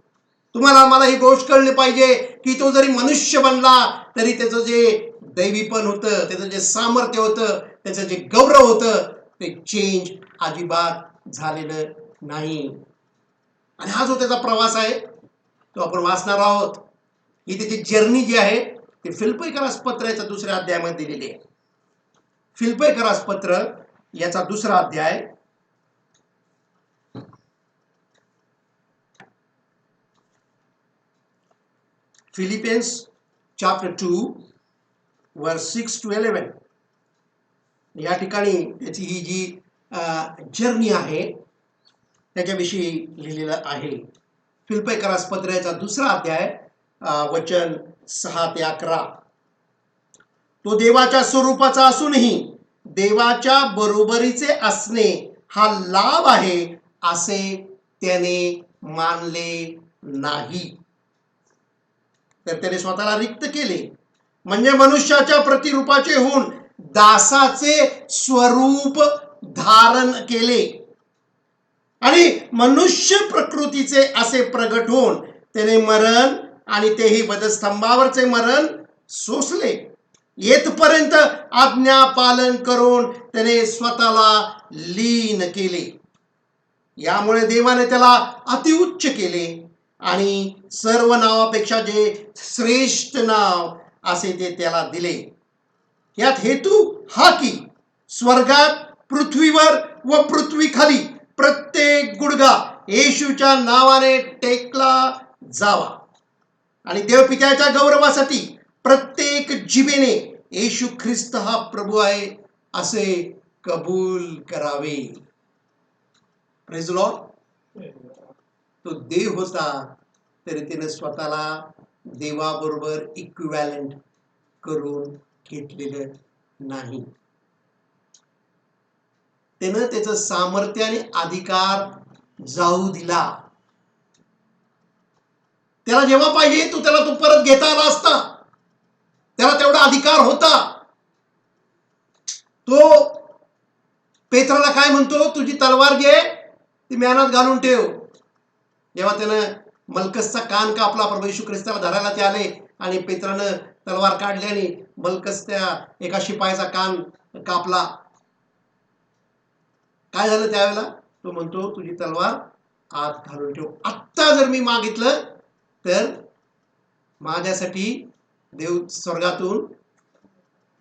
तुम्हाला मला ही गोष्ट कळली पाहिजे की तो जरी मनुष्य बनला तरी त्याचं जे दैवीपण होतं, त्याचं जे सामर्थ्य होतं, त्याचं जे गौरव होतं, ते चेंज अजिबात झालेलं नाही. आणि हा जो त्याचा प्रवास आहे तो आपण वाचणार आहोत. ही त्याची जर्नी जी आहे ते फिलिप्पीकरास पत्राच्या 2ऱ्या अध्यायामध्ये दिलेली आहे. फिलिप्पीकरास पत्र याचा 2रा अध्याय Philippians chapter 2 verse 6 to 11. या ठिकाणी त्याची ही जी जर्नी आहे त्याच्याविषयी लिहिलेलं आहे. फिलिप्पीकरास पत्राचा 2रा अध्याय वचन 6 ते 11. तो देवाच्या स्वरूपाचा असूनही देवाच्या बरोबरीचे असणे हा लाभ आहे असे त्याने मानले नाही, तर त्याने स्वतःला रिक्त केले, म्हणजे मनुष्याच्या प्रतिरूपाचे होऊन दासाचे स्वरूप धारण केले आणि मनुष्य प्रकृतीचे असे प्रगट होऊन त्याने मरण, आणि तेही वधस्तंभावरचे मरण सोसले. येथपर्यंत आज्ञा पालन करून त्याने स्वतःला लीन केले. यामुळे देवाने त्याला अतिउच्च केले आणि सर्व नावापेक्षा जे श्रेष्ठ नाव असे ते त्याला दिले. यात हेतू हा की स्वर्गात, पृथ्वीवर व पृथ्वीखाली प्रत्येक गुडघा येशूच्या नावाने टेकला जावा आणि देवपित्याच्या गौरवासाठी प्रत्येक जिभेने येशू ख्रिस्त हा प्रभू आहे असे कबूल करावे. Praise the Lord. तो देव होता तरी त्याने स्वतःला देवाबरोबर इक्विव्हॅलंट करून घेतलेलं नाही. त्यानं त्याचं सामर्थ्य आणि अधिकार जाऊ दिला. त्याला जेव्हा पाहिजे त्याला तो परत घेता आला असता, त्याला तेवढा अधिकार होता. तो पेत्राला काय म्हणतो, तुझी तलवार घे, ती म्यानात घालून ठेव. जेव्हा त्यानं मलकसचा कान कापला, प्रभू येशू ख्रिस्ताला धरायला ते आले आणि पेत्रानं तलवार काढली आणि मलकस त्या एका शिपायाचा कान कापला. काय झालं त्यावेळेला? तो म्हणतो तुझी तलवार आत घालून ठेव. आत्ता जर मी मागितलं तर माझ्यासाठी देव स्वर्गातून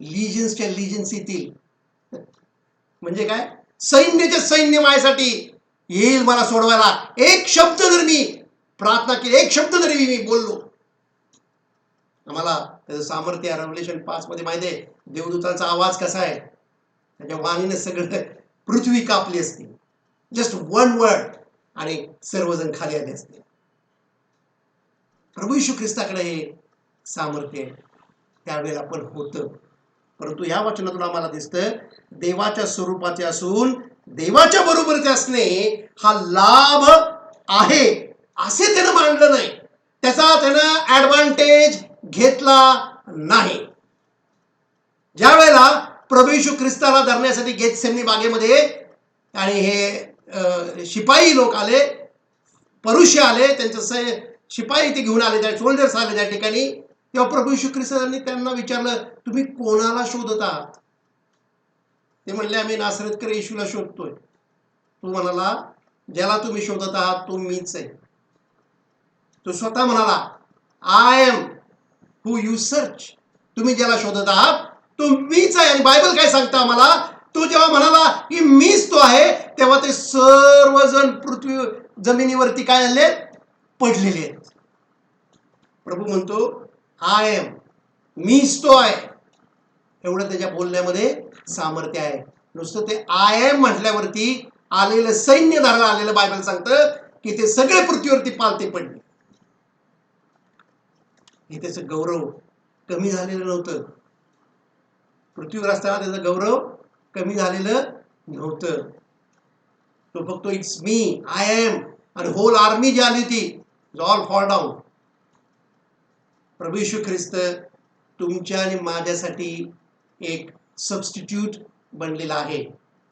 लिजन्सच्या लिजन्स येतील. म्हणजे काय? सैन्याचे सैन्य माझ्यासाठी येईल मला सोडवायला. एक शब्द जर मी प्रार्थना केली, एक शब्द जरी मी बोललो. आम्हाला त्याचं सामर्थ्य रेव्हलेशन 5 मध्ये माहिती आहे. देवदूतांचा आवाज कसा आहे, त्याच्या वाणीने सगळं पृथ्वी कापली असती. जस्ट वन वर्ड आणि सर्वजण खाली आले असते. प्रभू येशू ख्रिस्ताकडे हे सामर्थ्य त्यावेळेला पण होतं. परंतु या वचनातून आम्हाला दिसतं देवाच्या स्वरूपाचे असून देवाच्या बरोबरचे असणे हा लाभ आहे असे त्यानं मानलं नाही. त्याचा त्यानं ऍडव्हान्टेज घेतला नाही. ज्या वेळेला प्रभू येशू ख्रिस्ताला धरण्यासाठी गेतसेमनी बागेमध्ये आणि हे शिपाई लोक आले, परुषे आले, त्यांचे शिपाई ते घेऊन आले, त्या सोल्जर्स आले त्या ठिकाणी, तेव्हा प्रभू येशू ख्रिस्तांनी त्यांना विचारलं, तुम्ही कोणाला शोधत आहात? ते म्हणले, आम्ही नासरतकर येशूला शोधतोय. तो म्हणाला, ज्याला तुम्ही शोधत आहात तो मीच आहे. तो स्वतः म्हणाला, I am who you search. तुम्ही ज्याला शोधत आहात तो मीच आहे. आणि बायबल काय सांगतं आम्हाला, तो जेव्हा म्हणाला की मीच तो आहे, तेव्हा ते सर्वजण पृथ्वी जमिनीवरती काय झाले? पडलेले आहेत. प्रभू म्हणतो आय एम, मीच तो आहे. एवढं त्याच्या बोलण्यामध्ये सामर्थ्य आहे. नुसतं ते आय एम म्हटल्यावरती आलेलं सैन्य धरायला आलेलं बायबल सांगतं की ते सगळे पृथ्वीवरती पालते पडले. हे त्याचं गौरव कमी झालेलं नव्हतं. पृथ्वीवर असताना त्याचा गौरव कमी झालेलं नव्हतं. तो फक्त इट्स मी, आय एम, आणि होल आर्मी जी आली होती ऑल फॉल डाऊन. प्रभू येशू ख्रिस्त तुमच्या आणि माझ्यासाठी एक सबस्टिट्यूट बनलेला आहे.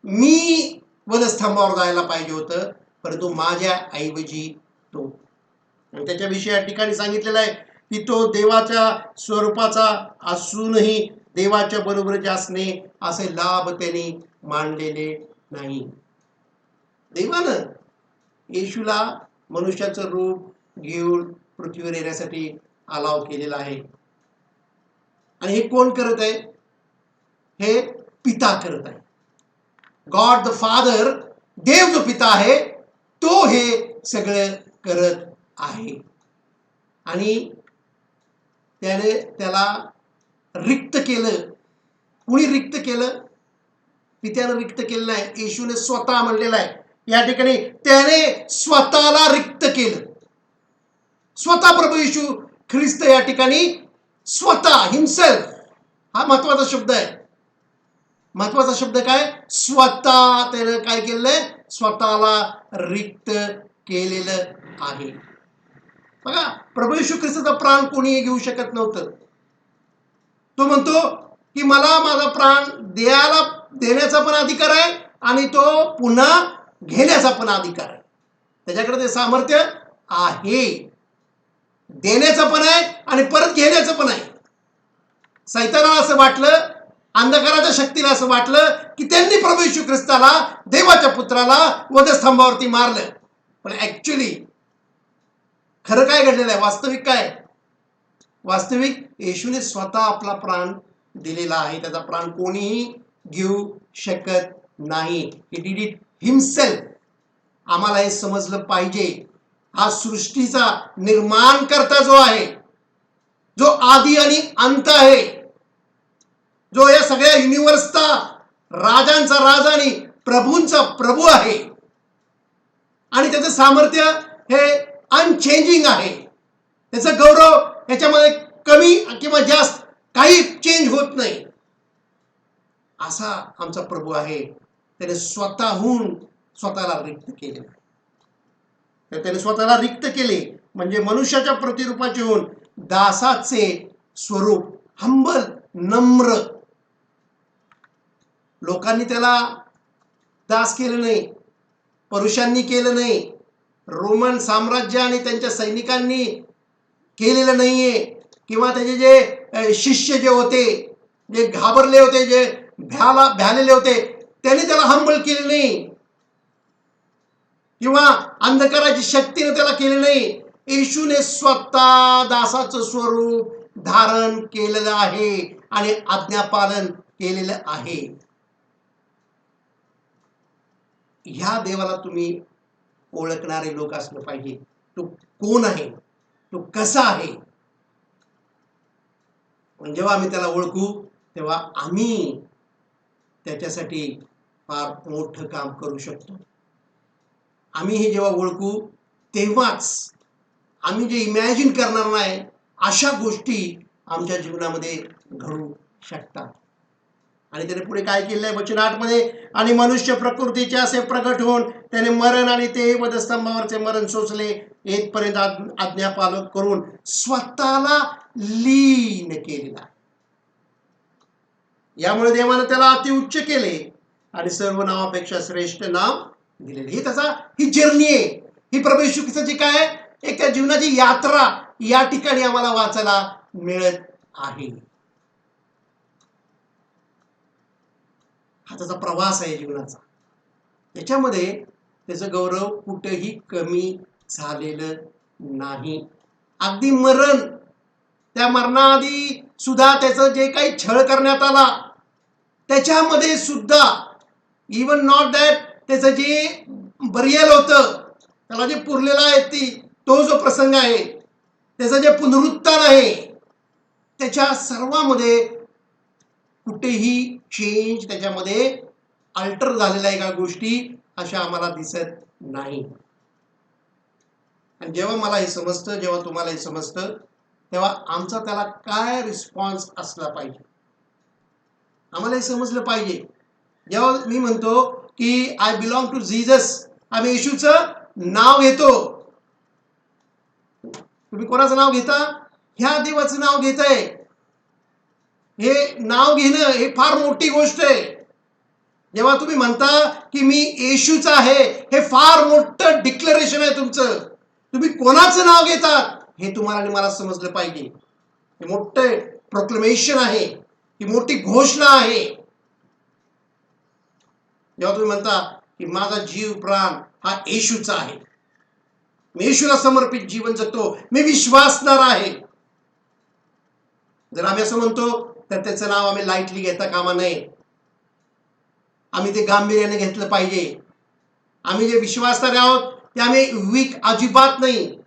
मी वधस्तंभावर जायला पाहिजे होतं, परंतु माझ्या ऐवजी तो. आणि त्याच्याविषयी या ठिकाणी सांगितलेलं आहे की तो देवाच्या स्वरूपाचा असूनही देवाच्या बरोबरीचे असणे असे लाभ त्यांनी मानलेले नाही. देवानं येशूला मनुष्याचं रूप घेऊन पृथ्वीवर येण्यासाठी अलाव केलेला आहे. आणि हे कोण करत आहे? हे पिता करत आहे. गॉड द फादर, देव जो पिता आहे तो हे सगळं करत आहे. आणि त्याने त्याला रिक्त केलं. कुणी रिक्त केलं? पित्यानं रिक्त केलं नाही, येशूने स्वतः म्हणलेलं आहे या ठिकाणी. त्याने स्वतःला रिक्त केलं. स्वतः प्रभू येशू ख्रिस्त या ठिकाणी स्वतः, हिमसेल्फ, हा महत्वाचा शब्द आहे. महत्वाचा शब्द काय? स्वतः. त्याने काय केलंय? स्वतःला रिक्त केलेलं आहे. बघा, प्रभू येशू ख्रिस्ताचा प्राण कोणीही घेऊ शकत नव्हतं. तो म्हणतो की मला माझा प्राण देण्याचा पण अधिकार आहे आणि तो पुन्हा घेण्याचा पण अधिकार आहे. त्याच्याकडे ते सामर्थ्य आहे. देण्याचं पण आहे आणि परत घेण्याचं पण आहे. सैतानाला असं वाटलं, अंधकाराच्या शक्तीला असं वाटलं की त्यांनी प्रभू येशू ख्रिस्ताला, देवाच्या पुत्राला वधस्तंभावरती मारलं. पण ऍक्च्युली खरं काय घडलेलं आहे? वास्तविक काय? वास्तविक येशूने स्वतः आपला प्राण दिलेला आहे. त्याचा प्राण कोणीही घेऊ शकत नाही. He did it himself. आम्हाला हे समजलं पाहिजे. हा सृष्टीचा निर्माण करता जो आहे, जो आदी आणि अंत आहे, जो या सगळ्या युनिव्हर्सचा राजांचा राजा आणि प्रभूंचा प्रभू आहे, आणि त्याचं सामर्थ्य हे अनचेंजिंग आहे. त्याचं गौरव याच्यामध्ये कमी किंवा जास्त काही चेंज होत नाही. असा आमचा प्रभू आहे. त्याने स्वतःहून स्वतःला रिक्त केले. तर त्याने स्वतःला रिक्त केले म्हणजे मनुष्याच्या प्रतिरूपाचे होऊन दासाचे स्वरूप, हंबल, नम्र. लोकांनी त्याला दास केलं नाही, पुरुषांनी केलं नाही, रोमन साम्राज्य आणि त्यांच्या सैनिकांनी केलेलं नाहीये, किंवा त्याचे जे शिष्य जे होते, जे घाबरले होते, जे भ्यालेले होते, त्यांनी त्याला हंबल केले नाही, किंवा अंधकाराची शक्तीने त्याला केले नाही. येशूने स्वतः दासाचं स्वरूप धारण केलेलं आहे आणि आज्ञापालन केलेलं आहे. ह्या देवाला तुम्ही ओळखणारे लोक असलं पाहिजे. तो कोण आहे, तो कसा आहे. जेव्हा आम्ही त्याला ओळखू तेव्हा आम्ही त्याच्यासाठी फार मोठं काम करू शकतो. आम्ही हे जेव्हा ओळखू तेव्हाच आम्ही जे इमॅजिन करणार नाही अशा गोष्टी आमच्या जीवनामध्ये घडू शकतात. आणि त्याने पुढे काय केलंय वचन 8 मध्ये, आणि मनुष्य प्रकृतीचे असे प्रगट होऊन त्याने मरण आणि ते वधस्तंभावरचे मरण सोसले, येथपर्यंत आज्ञापालन करून स्वतःला लीन केलेला. यामुळे देवाने त्याला अतिउच्च केले आणि सर्व नावापेक्षा श्रेष्ठ नाव दिलेले. ही जर्नी आहे. ही प्रभू येशू ख्रिस्ताची काय, एक त्या जीवनाची यात्रा या ठिकाणी आम्हाला वाचायला मिळत आहे. हा त्याचा प्रवास आहे जीवनाचा. त्याच्यामध्ये त्याचं गौरव कुठेही कमी झालेलं नाही. अगदी मरण, त्या मरणाआधी सुद्धा त्याचं जे काही छळ करण्यात आला त्याच्यामध्ये सुद्धा, इवन नॉट दॅट, त्याचं जे बरियल होतं, त्याला जे पुरलेलं आहे तो जो प्रसंग आहे, त्याचं जे पुनरुत्थान आहे, त्याच्या सर्वांमध्ये कुठेही चेंज, त्याच्यामध्ये अल्टर झालेल्या एका गोष्टी अशा आम्हाला दिसत नाही. आणि जेव्हा मला हे समजतं, जेव्हा तुम्हाला हे समजतं, तेव्हा आमचा त्याला काय रिस्पॉन्स असला पाहिजे. आम्हाला हे समजलं पाहिजे. जेव्हा मी म्हणतो की आय बिलॉंग टू जीसस, आम्ही येशूचं नाव घेतो. तुम्ही कोणाचं नाव घेता? ह्या देवाचं नाव घेताय. हे नाव घेणं हे फार मोठी गोष्ट आहे. जेव्हा तुम्ही म्हणता की मी येशूचा आहे, हे फार मोठं डिक्लेरेशन आहे तुमचं. तुम्ही कोणाचं नाव घेतात हे तुम्हाला आणि मला समजलं पाहिजे. हे मोठं प्रोक्लेमेशन आहे, ही मोठी घोषणा आहे. जेव्हा तुम्ही म्हणता की माझा जीव प्राण हा येशूचा आहे, मी येशूला समर्पित जीवन जगतो, मी विश्वासणार आहे. जर आम्ही असं म्हणतो तर त्याचं नाव आम्ही लाईटली घेता कामा नये. आम्ही ते गांभीर्याने घेतलं पाहिजे. आम्ही जे विश्वासणारे आहोत ते आम्ही वीक अजिबात नाही.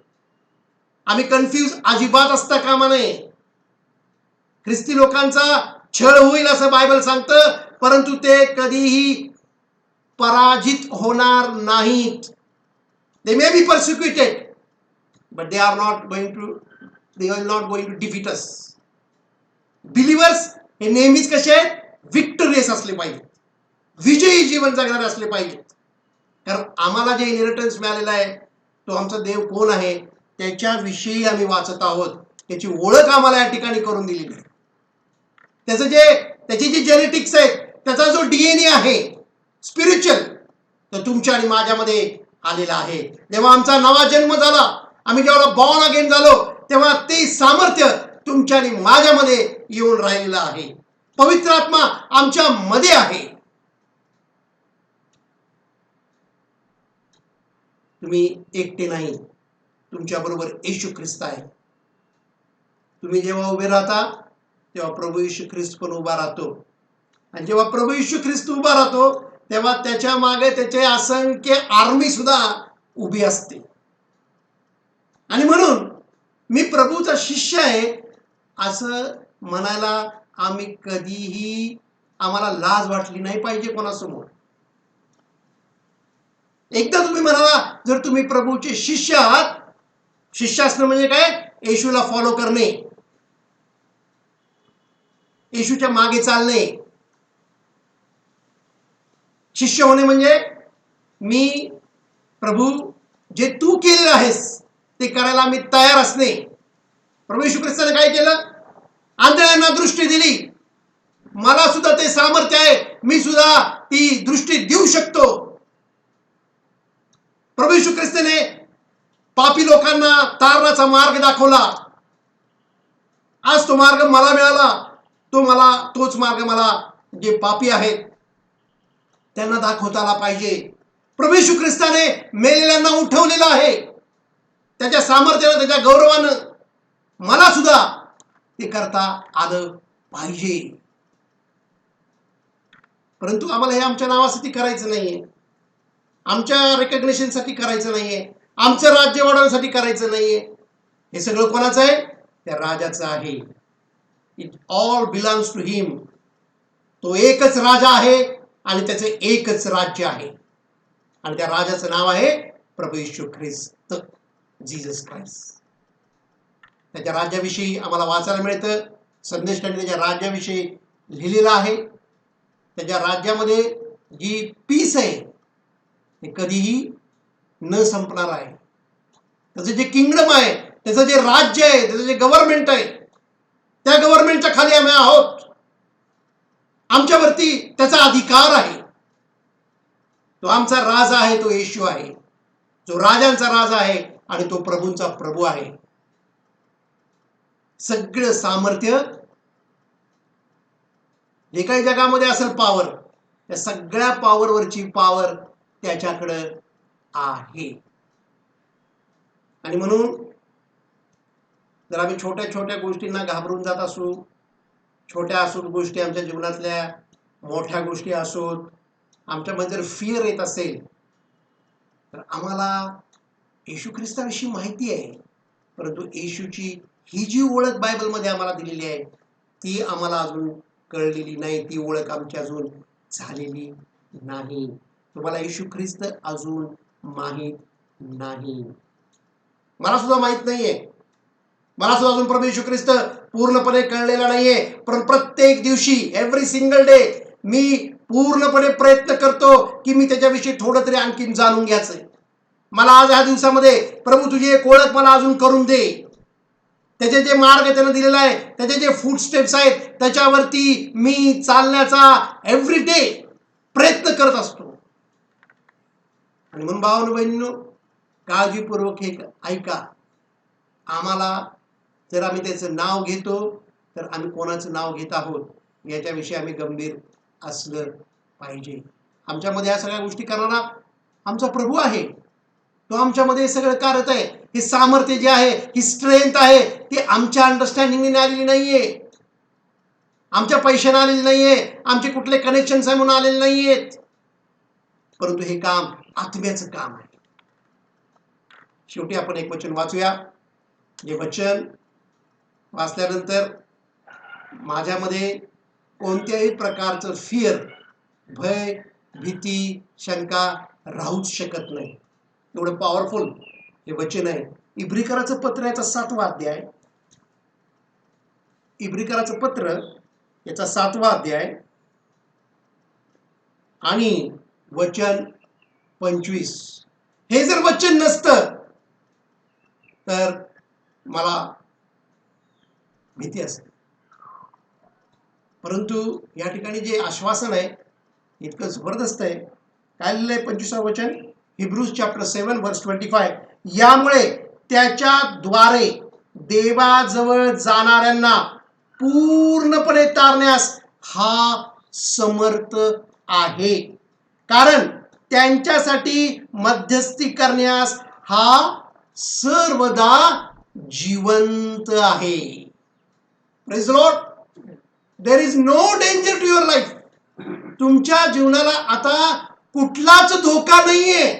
आम्ही कन्फ्यूज अजिबात असता कामा नये. ख्रिस्ती लोकांचा छळ होईल असं बायबल सांगतं, परंतु ते कधीही पराजित होणार नाहीत. They may be persecuted, but they are not going to defeat us. Believers हे नेहमीच कसे आहेत? विक्टोरियस असले पाहिजेत, विजयी जीवन जगणारे असले पाहिजेत. कारण आम्हाला जे इनहेरिटन्स मिळालेलं आहे, तो आमचा देव कोण आहे त्याच्याविषयी आम्ही वाचत आहोत. त्याची ओळख आम्हाला या ठिकाणी करून दिलेली आहे. त्याची जी जेनेटिक्स आहे, त्याचा जो DNA आहे स्पिरिच्युअल, तो तुमच्या आणि माझ्यामध्ये आलेला आहे. जेव्हा आमचा नवा जन्म झाला, आम्ही जेव्हा बॉर्न अगेन झालो, तेव्हा ते सामर्थ्य तुमच्या आणि माझ्यामध्ये येऊन राहिलेलं आहे. पवित्र आत्मा आमच्या मध्ये आहे. तुम्ही एकटे नाही, तुमच्या बरोबर येशू ख्रिस्त आहे. तुम्ही जेव्हा उभे राहता तेव्हा प्रभू येशू ख्रिस्त पण उभा राहतो. आणि जेव्हा प्रभू येशू ख्रिस्त उभा राहतो तेव्हा त्याच्या मागे त्याचे असंख्य आर्मी सुद्धा उभी असते. आणि म्हणून मी प्रभूचा शिष्य आहे असं म्हणायला आम्ही कधीही आम्हाला लाज वाटली नाही पाहिजे कोणासमोर. एकदा तुम्ही म्हणाला, जर तुम्ही प्रभूचे शिष्य आहात, शिष्य असणं म्हणजे काय? येशूला फॉलो करणे, येशूच्या मागे चालणे. शिष्य होणे म्हणजे मी प्रभू जे तू केलेलं आहेस ते करायला मी तयार असणे. प्रभू येशू ख्रिस्ताने काय केलं? आंधळ्यांना दृष्टी दिली. मला सुद्धा ते सामर्थ्य आहे, मी सुद्धा ती दृष्टी देऊ शकतो. प्रभू येशू ख्रिस्ताने पापी लोकांना तारणाचा मार्ग दाखवला. आज तो मार्ग मला मिळाला, तोच मार्ग मला जे पापी आहेत त्यांना दाखवता आला पाहिजे. प्रभू येशू ख्रिस्ताने मेलेल्यांना उठवलेलं आहे. त्याच्या सामर्थ्यानं, त्याच्या गौरवानं मला सुद्धा ते करता आलं पाहिजे. परंतु आम्हाला हे आमच्या नावासाठी करायचं नाहीये, आमच्या रेकग्नेशनसाठी करायचं नाहीये, आमचं राज्य वाढवण्यासाठी करायचं नाहीये. हे सगळं कोणाचं आहे? त्या राजाचं आहे. इट ऑल बिलॉंग्स टू हिम. तो एकच राजा आहे आणि त्याचं एकच राज्य आहे. आणि त्या राजाचं नाव आहे प्रभू येशू ख्रिस्त, जीसस क्राइस्ट. त्याच्या राज्याविषयी आम्हाला वाचायला मिळतं. संदेशाने त्याच्या राज्याविषयी लिहिलेलं आहे. त्याच्या राज्यामध्ये जी पीस आहे ते कधीही न संपणार आहे. त्याचं जे किंगडम आहे, त्याचं जे राज्य आहे, त्याचं जे गव्हर्नमेंट आहे, त्या गव्हर्नमेंटच्या खाली आम्ही आहोत. आमच्यावरती त्याचा अधिकार आहे. तो आमचा राजा आहे, तो येशू आहे, जो राजांचा राजा आहे आणि तो प्रभूंचा प्रभू आहे. सगळं सामर्थ्य जे काही जगामध्ये असेल पॉवर, त्या सगळ्या पॉवरवरची पॉवर त्याच्याकडे आहे. आणि म्हणून जर आम्ही छोट्या छोट्या गोष्टींना घाबरून जात असू, छोट्या असोत गोष्टी आमच्या जीवनातल्या, मोठ्या गोष्टी असोत, आमच्यामध्ये जर फिअर येत असेल, तर आम्हाला येशू ख्रिस्ताविषयी माहिती आहे, परंतु येशूची ही जी ओळख बायबलमध्ये आम्हाला दिलेली आहे ती आम्हाला अजून कळलेली नाही. ती ओळख आमची अजून झालेली नाही. तुम्हाला येशू ख्रिस्त अजून माहीत नाही. मला सुद्धा माहित नाहीये. मला सुद्धा अजून प्रभू येशू ख्रिस्त पूर्णपणे कळलेला नाहीये, पण प्रत्येक दिवशी एव्हरी सिंगल डे मी पूर्णपणे प्रयत्न करतो की मी त्याच्याविषयी थोडं तरी आणखीन जाणून घ्यायचंय. मला आज ह्या दिवसामध्ये प्रभू तुझी एक ओळख मला अजून करून दे. त्याचे जे मार्ग त्यानं दिलेला आहे, त्याचे जे फूट स्टेप्स आहेत, त्याच्यावरती मी चालण्याचा एव्हरी डे प्रयत्न करत असतो. आणि म्हणून भावांनो बहिणींनो, काळजीपूर्वक हे ऐका. आम्हाला जर आम्ही त्याचं नाव घेतो तर आम्ही कोणाचं नाव घेत आहोत याच्याविषयी आम्ही गंभीर असलं पाहिजे. आमच्यामध्ये या सगळ्या गोष्टी करणारा आमचा प्रभू आहे. तो आमच्यामध्ये हे सगळं करत आहे. हे सामर्थ्य जे आहे, ही स्ट्रेंथ आहे, ती आमच्या अंडरस्टँडिंगने आलेली नाहीये, आमच्या पैशाने आलेली नाहीये, आमचे कुठले कनेक्शन्स आहे म्हणून आलेले नाहीयेत, परंतु हे काम आत्म्याचं काम आहे. शेवटी आपण एक वचन वाचूया. जे वचन वाचल्यानंतर माझ्यामध्ये कोणत्याही प्रकारचं फिअर, भय, भीती, शंका राहूच शकत नाही. एवढं पॉवरफुल हे वचन आहे. इब्रिकराचं पत्र याचा 7वा अध्याय, इब्रिकराचं पत्र याचा 7वा अध्याय आणि वचन 25. हे जर वचन नसतं तर मला भीती असते, परंतु या ठिकाणी जे आश्वासन आहे इतकं जबरदस्त आहे. काय लिहिलंय 25वं वचन, हिब्रूज चॅप्टर 7 वर्स 25. यामुळे त्याच्याद्वारे देवाजवळ जाणाऱ्यांना पूर्णपणे तारण्यास हा समर्थ आहे, कारण त्यांच्यासाठी मध्यस्थी करण्यास हा सर्वदा जिवंत आहे. Praise the lord. There is no danger to your life. तुमच्या जीवनाला आता कुठलाच धोका नाहीये,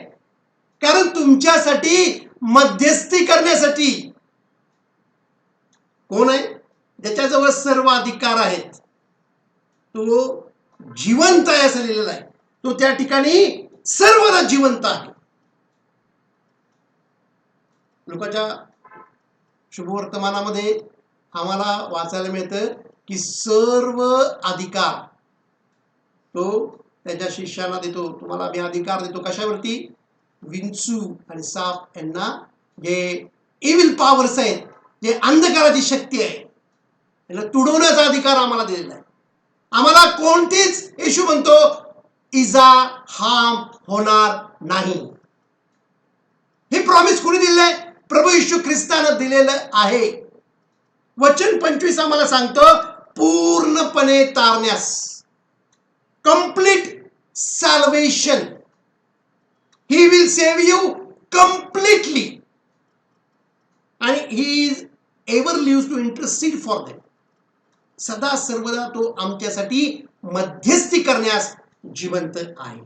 कारण तुमच्यासाठी मध्यस्थी करण्यासाठी कोण आहे? ज्याच्याजवळ सर्व अधिकार आहेत. तो जिवंत आहे असं लिहिलेलं आहे. तो त्या ठिकाणी सर्वदा जिवंत आहे. लोकांच्या शुभवर्तमानामध्ये आम्हाला वाचायला मिळतं की सर्व अधिकार तो त्याच्या शिष्यांना देतो. तुम्हाला मी अधिकार देतो कशावरती? विंचू आणि साप यांना, जे इव्हिल पॉवर्स आहेत, जे अंधकाराची शक्ती आहे, यांना तुडवण्याचा अधिकार आम्हाला दिलेला आहे. आम्हाला कोणतीच, येशू म्हणतो, इजा हार्म होणार नाही. हे प्रॉमिस कोणी दिलेलं आहे? प्रभू येशू ख्रिस्तानं दिलेलं आहे. वचन 25 आम्हाला सांगतो पूर्णपणे तारण्यास, complete salvation. He will save you completely. And he is ever lives to intercede for them. सदा सर्वदा तो आमच्यासाठी मध्यस्थी करण्यास जिवंत आहे.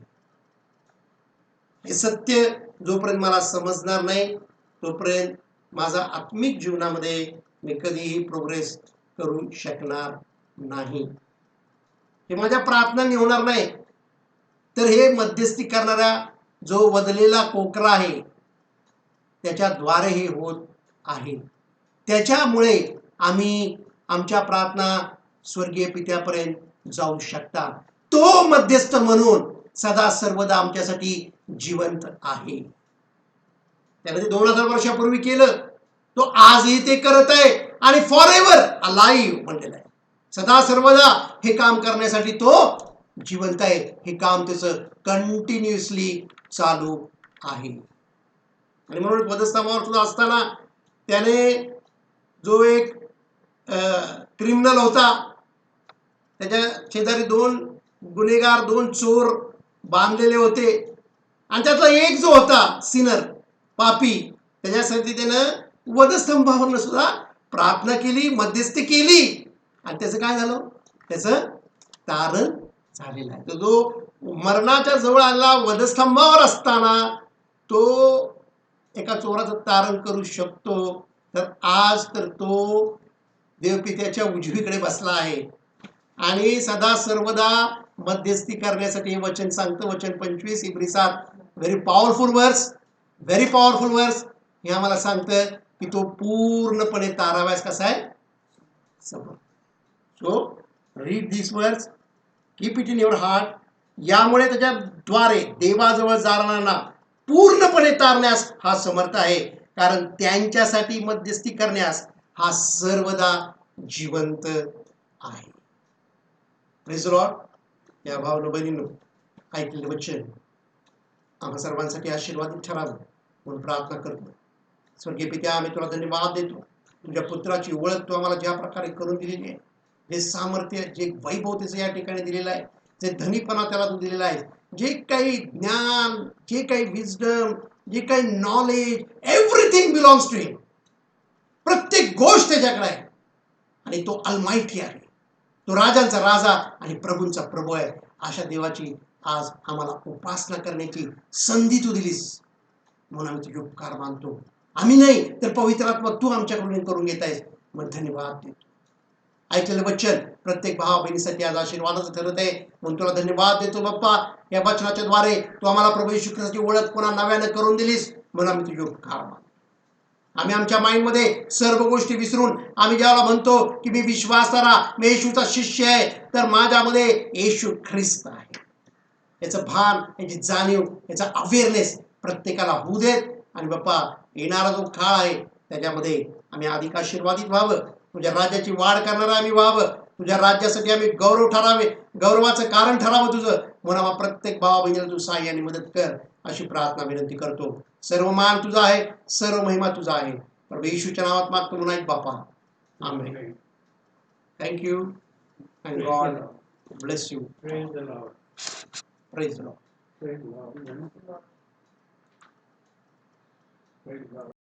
हे सत्य जोपर्यंत मला समजणार नाही तोपर्यंत माझा आत्मिक जीवनामध्ये मी कधीही प्रोग्रेस करू शकणार नाही. हे माझ्या प्रार्थनांनी होणार नाही, तर हे मध्यस्थी करणारा जो वदलेला कोकरा आहे त्याच्याद्वारे हे होत आहे. त्याच्यामुळे आम्ही आमच्या प्रार्थना स्वर्गीय पित्यापर्यंत जाऊ शकता. तो मध्यस्थ म्हणून सदा सर्वदा आमच्यासाठी जिवंत आहे. त्याने ते 2000 वर्षापूर्वी केलं, तो आजही ते करत आहे आणि फॉर एव्हर अलाइव्ह म्हटलेलं आहे. सदा सर्वदा हे काम करण्यासाठी तो जिवंत आहे. हे काम त्याचं कंटिन्युअसली चालू आहे. आणि म्हणून वधस्तंभावर सुद्धा असताना त्याने जो एक क्रिमिनल होता, त्याच्या शेजारी 2 गुन्हेगार, 2 चोर बांधलेले होते, आणि त्यातला एक जो होता सिनर, पापी, त्याच्यासाठी त्यानं वधस्तंभावर सुद्धा प्रार्थना केली, मध्यस्थी केली, आणि त्याचं काय झालं? त्याचं तारण झालेलं आहे. तो जो मरणाच्या जवळ आला वधस्तंभावर असताना तो एका चोराचं तारण करू शकतो, तर आज तर तो देवपित्याच्या उजवीकडे बसला आहे आणि सदा सर्वदा मध्यस्थी करण्यासाठी हे वचन सांगतं. वचन 25 इब्री 7, व्हेरी पॉवरफुल वर्स, व्हेरी पॉवरफुल वर्स. हे आम्हाला सांगतं की तो पूर्णपणे ताराव्यास कसा आहे, समर्थ. So read this words, keep it in your heart. यामुळे त्याच्याद्वारे देवाजवळ जाणाऱ्यांना पूर्णपणे तारण्यास हा समर्थ आहे, कारण त्यांच्यासाठी मध्यस्थी करण्यास हा सर्वदा जिवंत आहे. Praise Lord. या भावनो बहिणींनो, ऐकलेलं वचन आम्हा सर्वांसाठी आशीर्वादित ठरावं म्हणून प्रार्थना करतो. स्वर्गीय पित्या, आम्ही तुला धन्यवाद देतो. तुझ्या पुत्राची ओळख तू आम्हाला ज्या प्रकारे करून दिलेली आहे, जे सामर्थ्य, जे वैभव त्याचं या ठिकाणी दिलेलं आहे, जे धनीपणा त्याला तू दिलेला आहे, जे काही ज्ञान, जे काही विजडम, जे काही नॉलेज, एव्हरीथिंग बिलॉंग्स टू हिम. प्रत्येक गोष्ट त्याच्याकडे आहे आणि तो अलमायटी आहे. तो राजांचा राजा आणि प्रभूंचा प्रभू आहे. अशा देवाची आज आम्हाला उपासना करण्याची संधी तू दिलीस म्हणून आम्ही तुझे उपकार मानतो. आम्ही नाही तर पवित्र आत्मा तू आमच्याकडून करून घेत आहेस म्हणून धन्यवाद देतो. ऐकलेलं वचन प्रत्येक भावा बहिणीसाठी आज आशीर्वादाचं ठरत आहे म्हणून तुला धन्यवाद देतो बाप्पा. या वचनाच्या द्वारे तू आम्हाला प्रभू येशू ख्रिस्ताची ओळख पुन्हा नव्यानं करून दिलीस म्हणून आम्ही तुझे उपकार मानतो. आम्ही आमच्या माइंडमध्ये सर्व गोष्टी विसरून आम्ही ज्याला म्हणतो की मी विश्वासाला, मी येशूचा शिष्य आहे, तर माझ्यामध्ये येशू ख्रिस्त आहे याचं भान, याची जाणीव, याचा अवेअरनेस प्रत्येकाला होऊ देत. आणि बाप्पा, येणारा जो काळ आहे त्याच्यामध्ये आम्ही अधिक आशीर्वादित व्हावं, तुझ्या राज्याची वाढ करणारा आम्ही व्हावं, तुझ्या राज्यासाठी आम्ही गौरव ठरावे, गौरवाचं कारण ठरावं तुझं म्हणून आम्हा प्रत्येक भावा बहिणीला तू सहाय्य आणि मदत कर अशी प्रार्थना विनंती करतो. सर्व मान तुझा आहे, सर्व महिमा तुझा आहे. प्रभू येशूच्या नावात मागतो म्हणून ऐक बापा. Amen. Thank you and God bless you. Praise the Lord. Praise the Lord. Praise the Lord. Praise the Lord.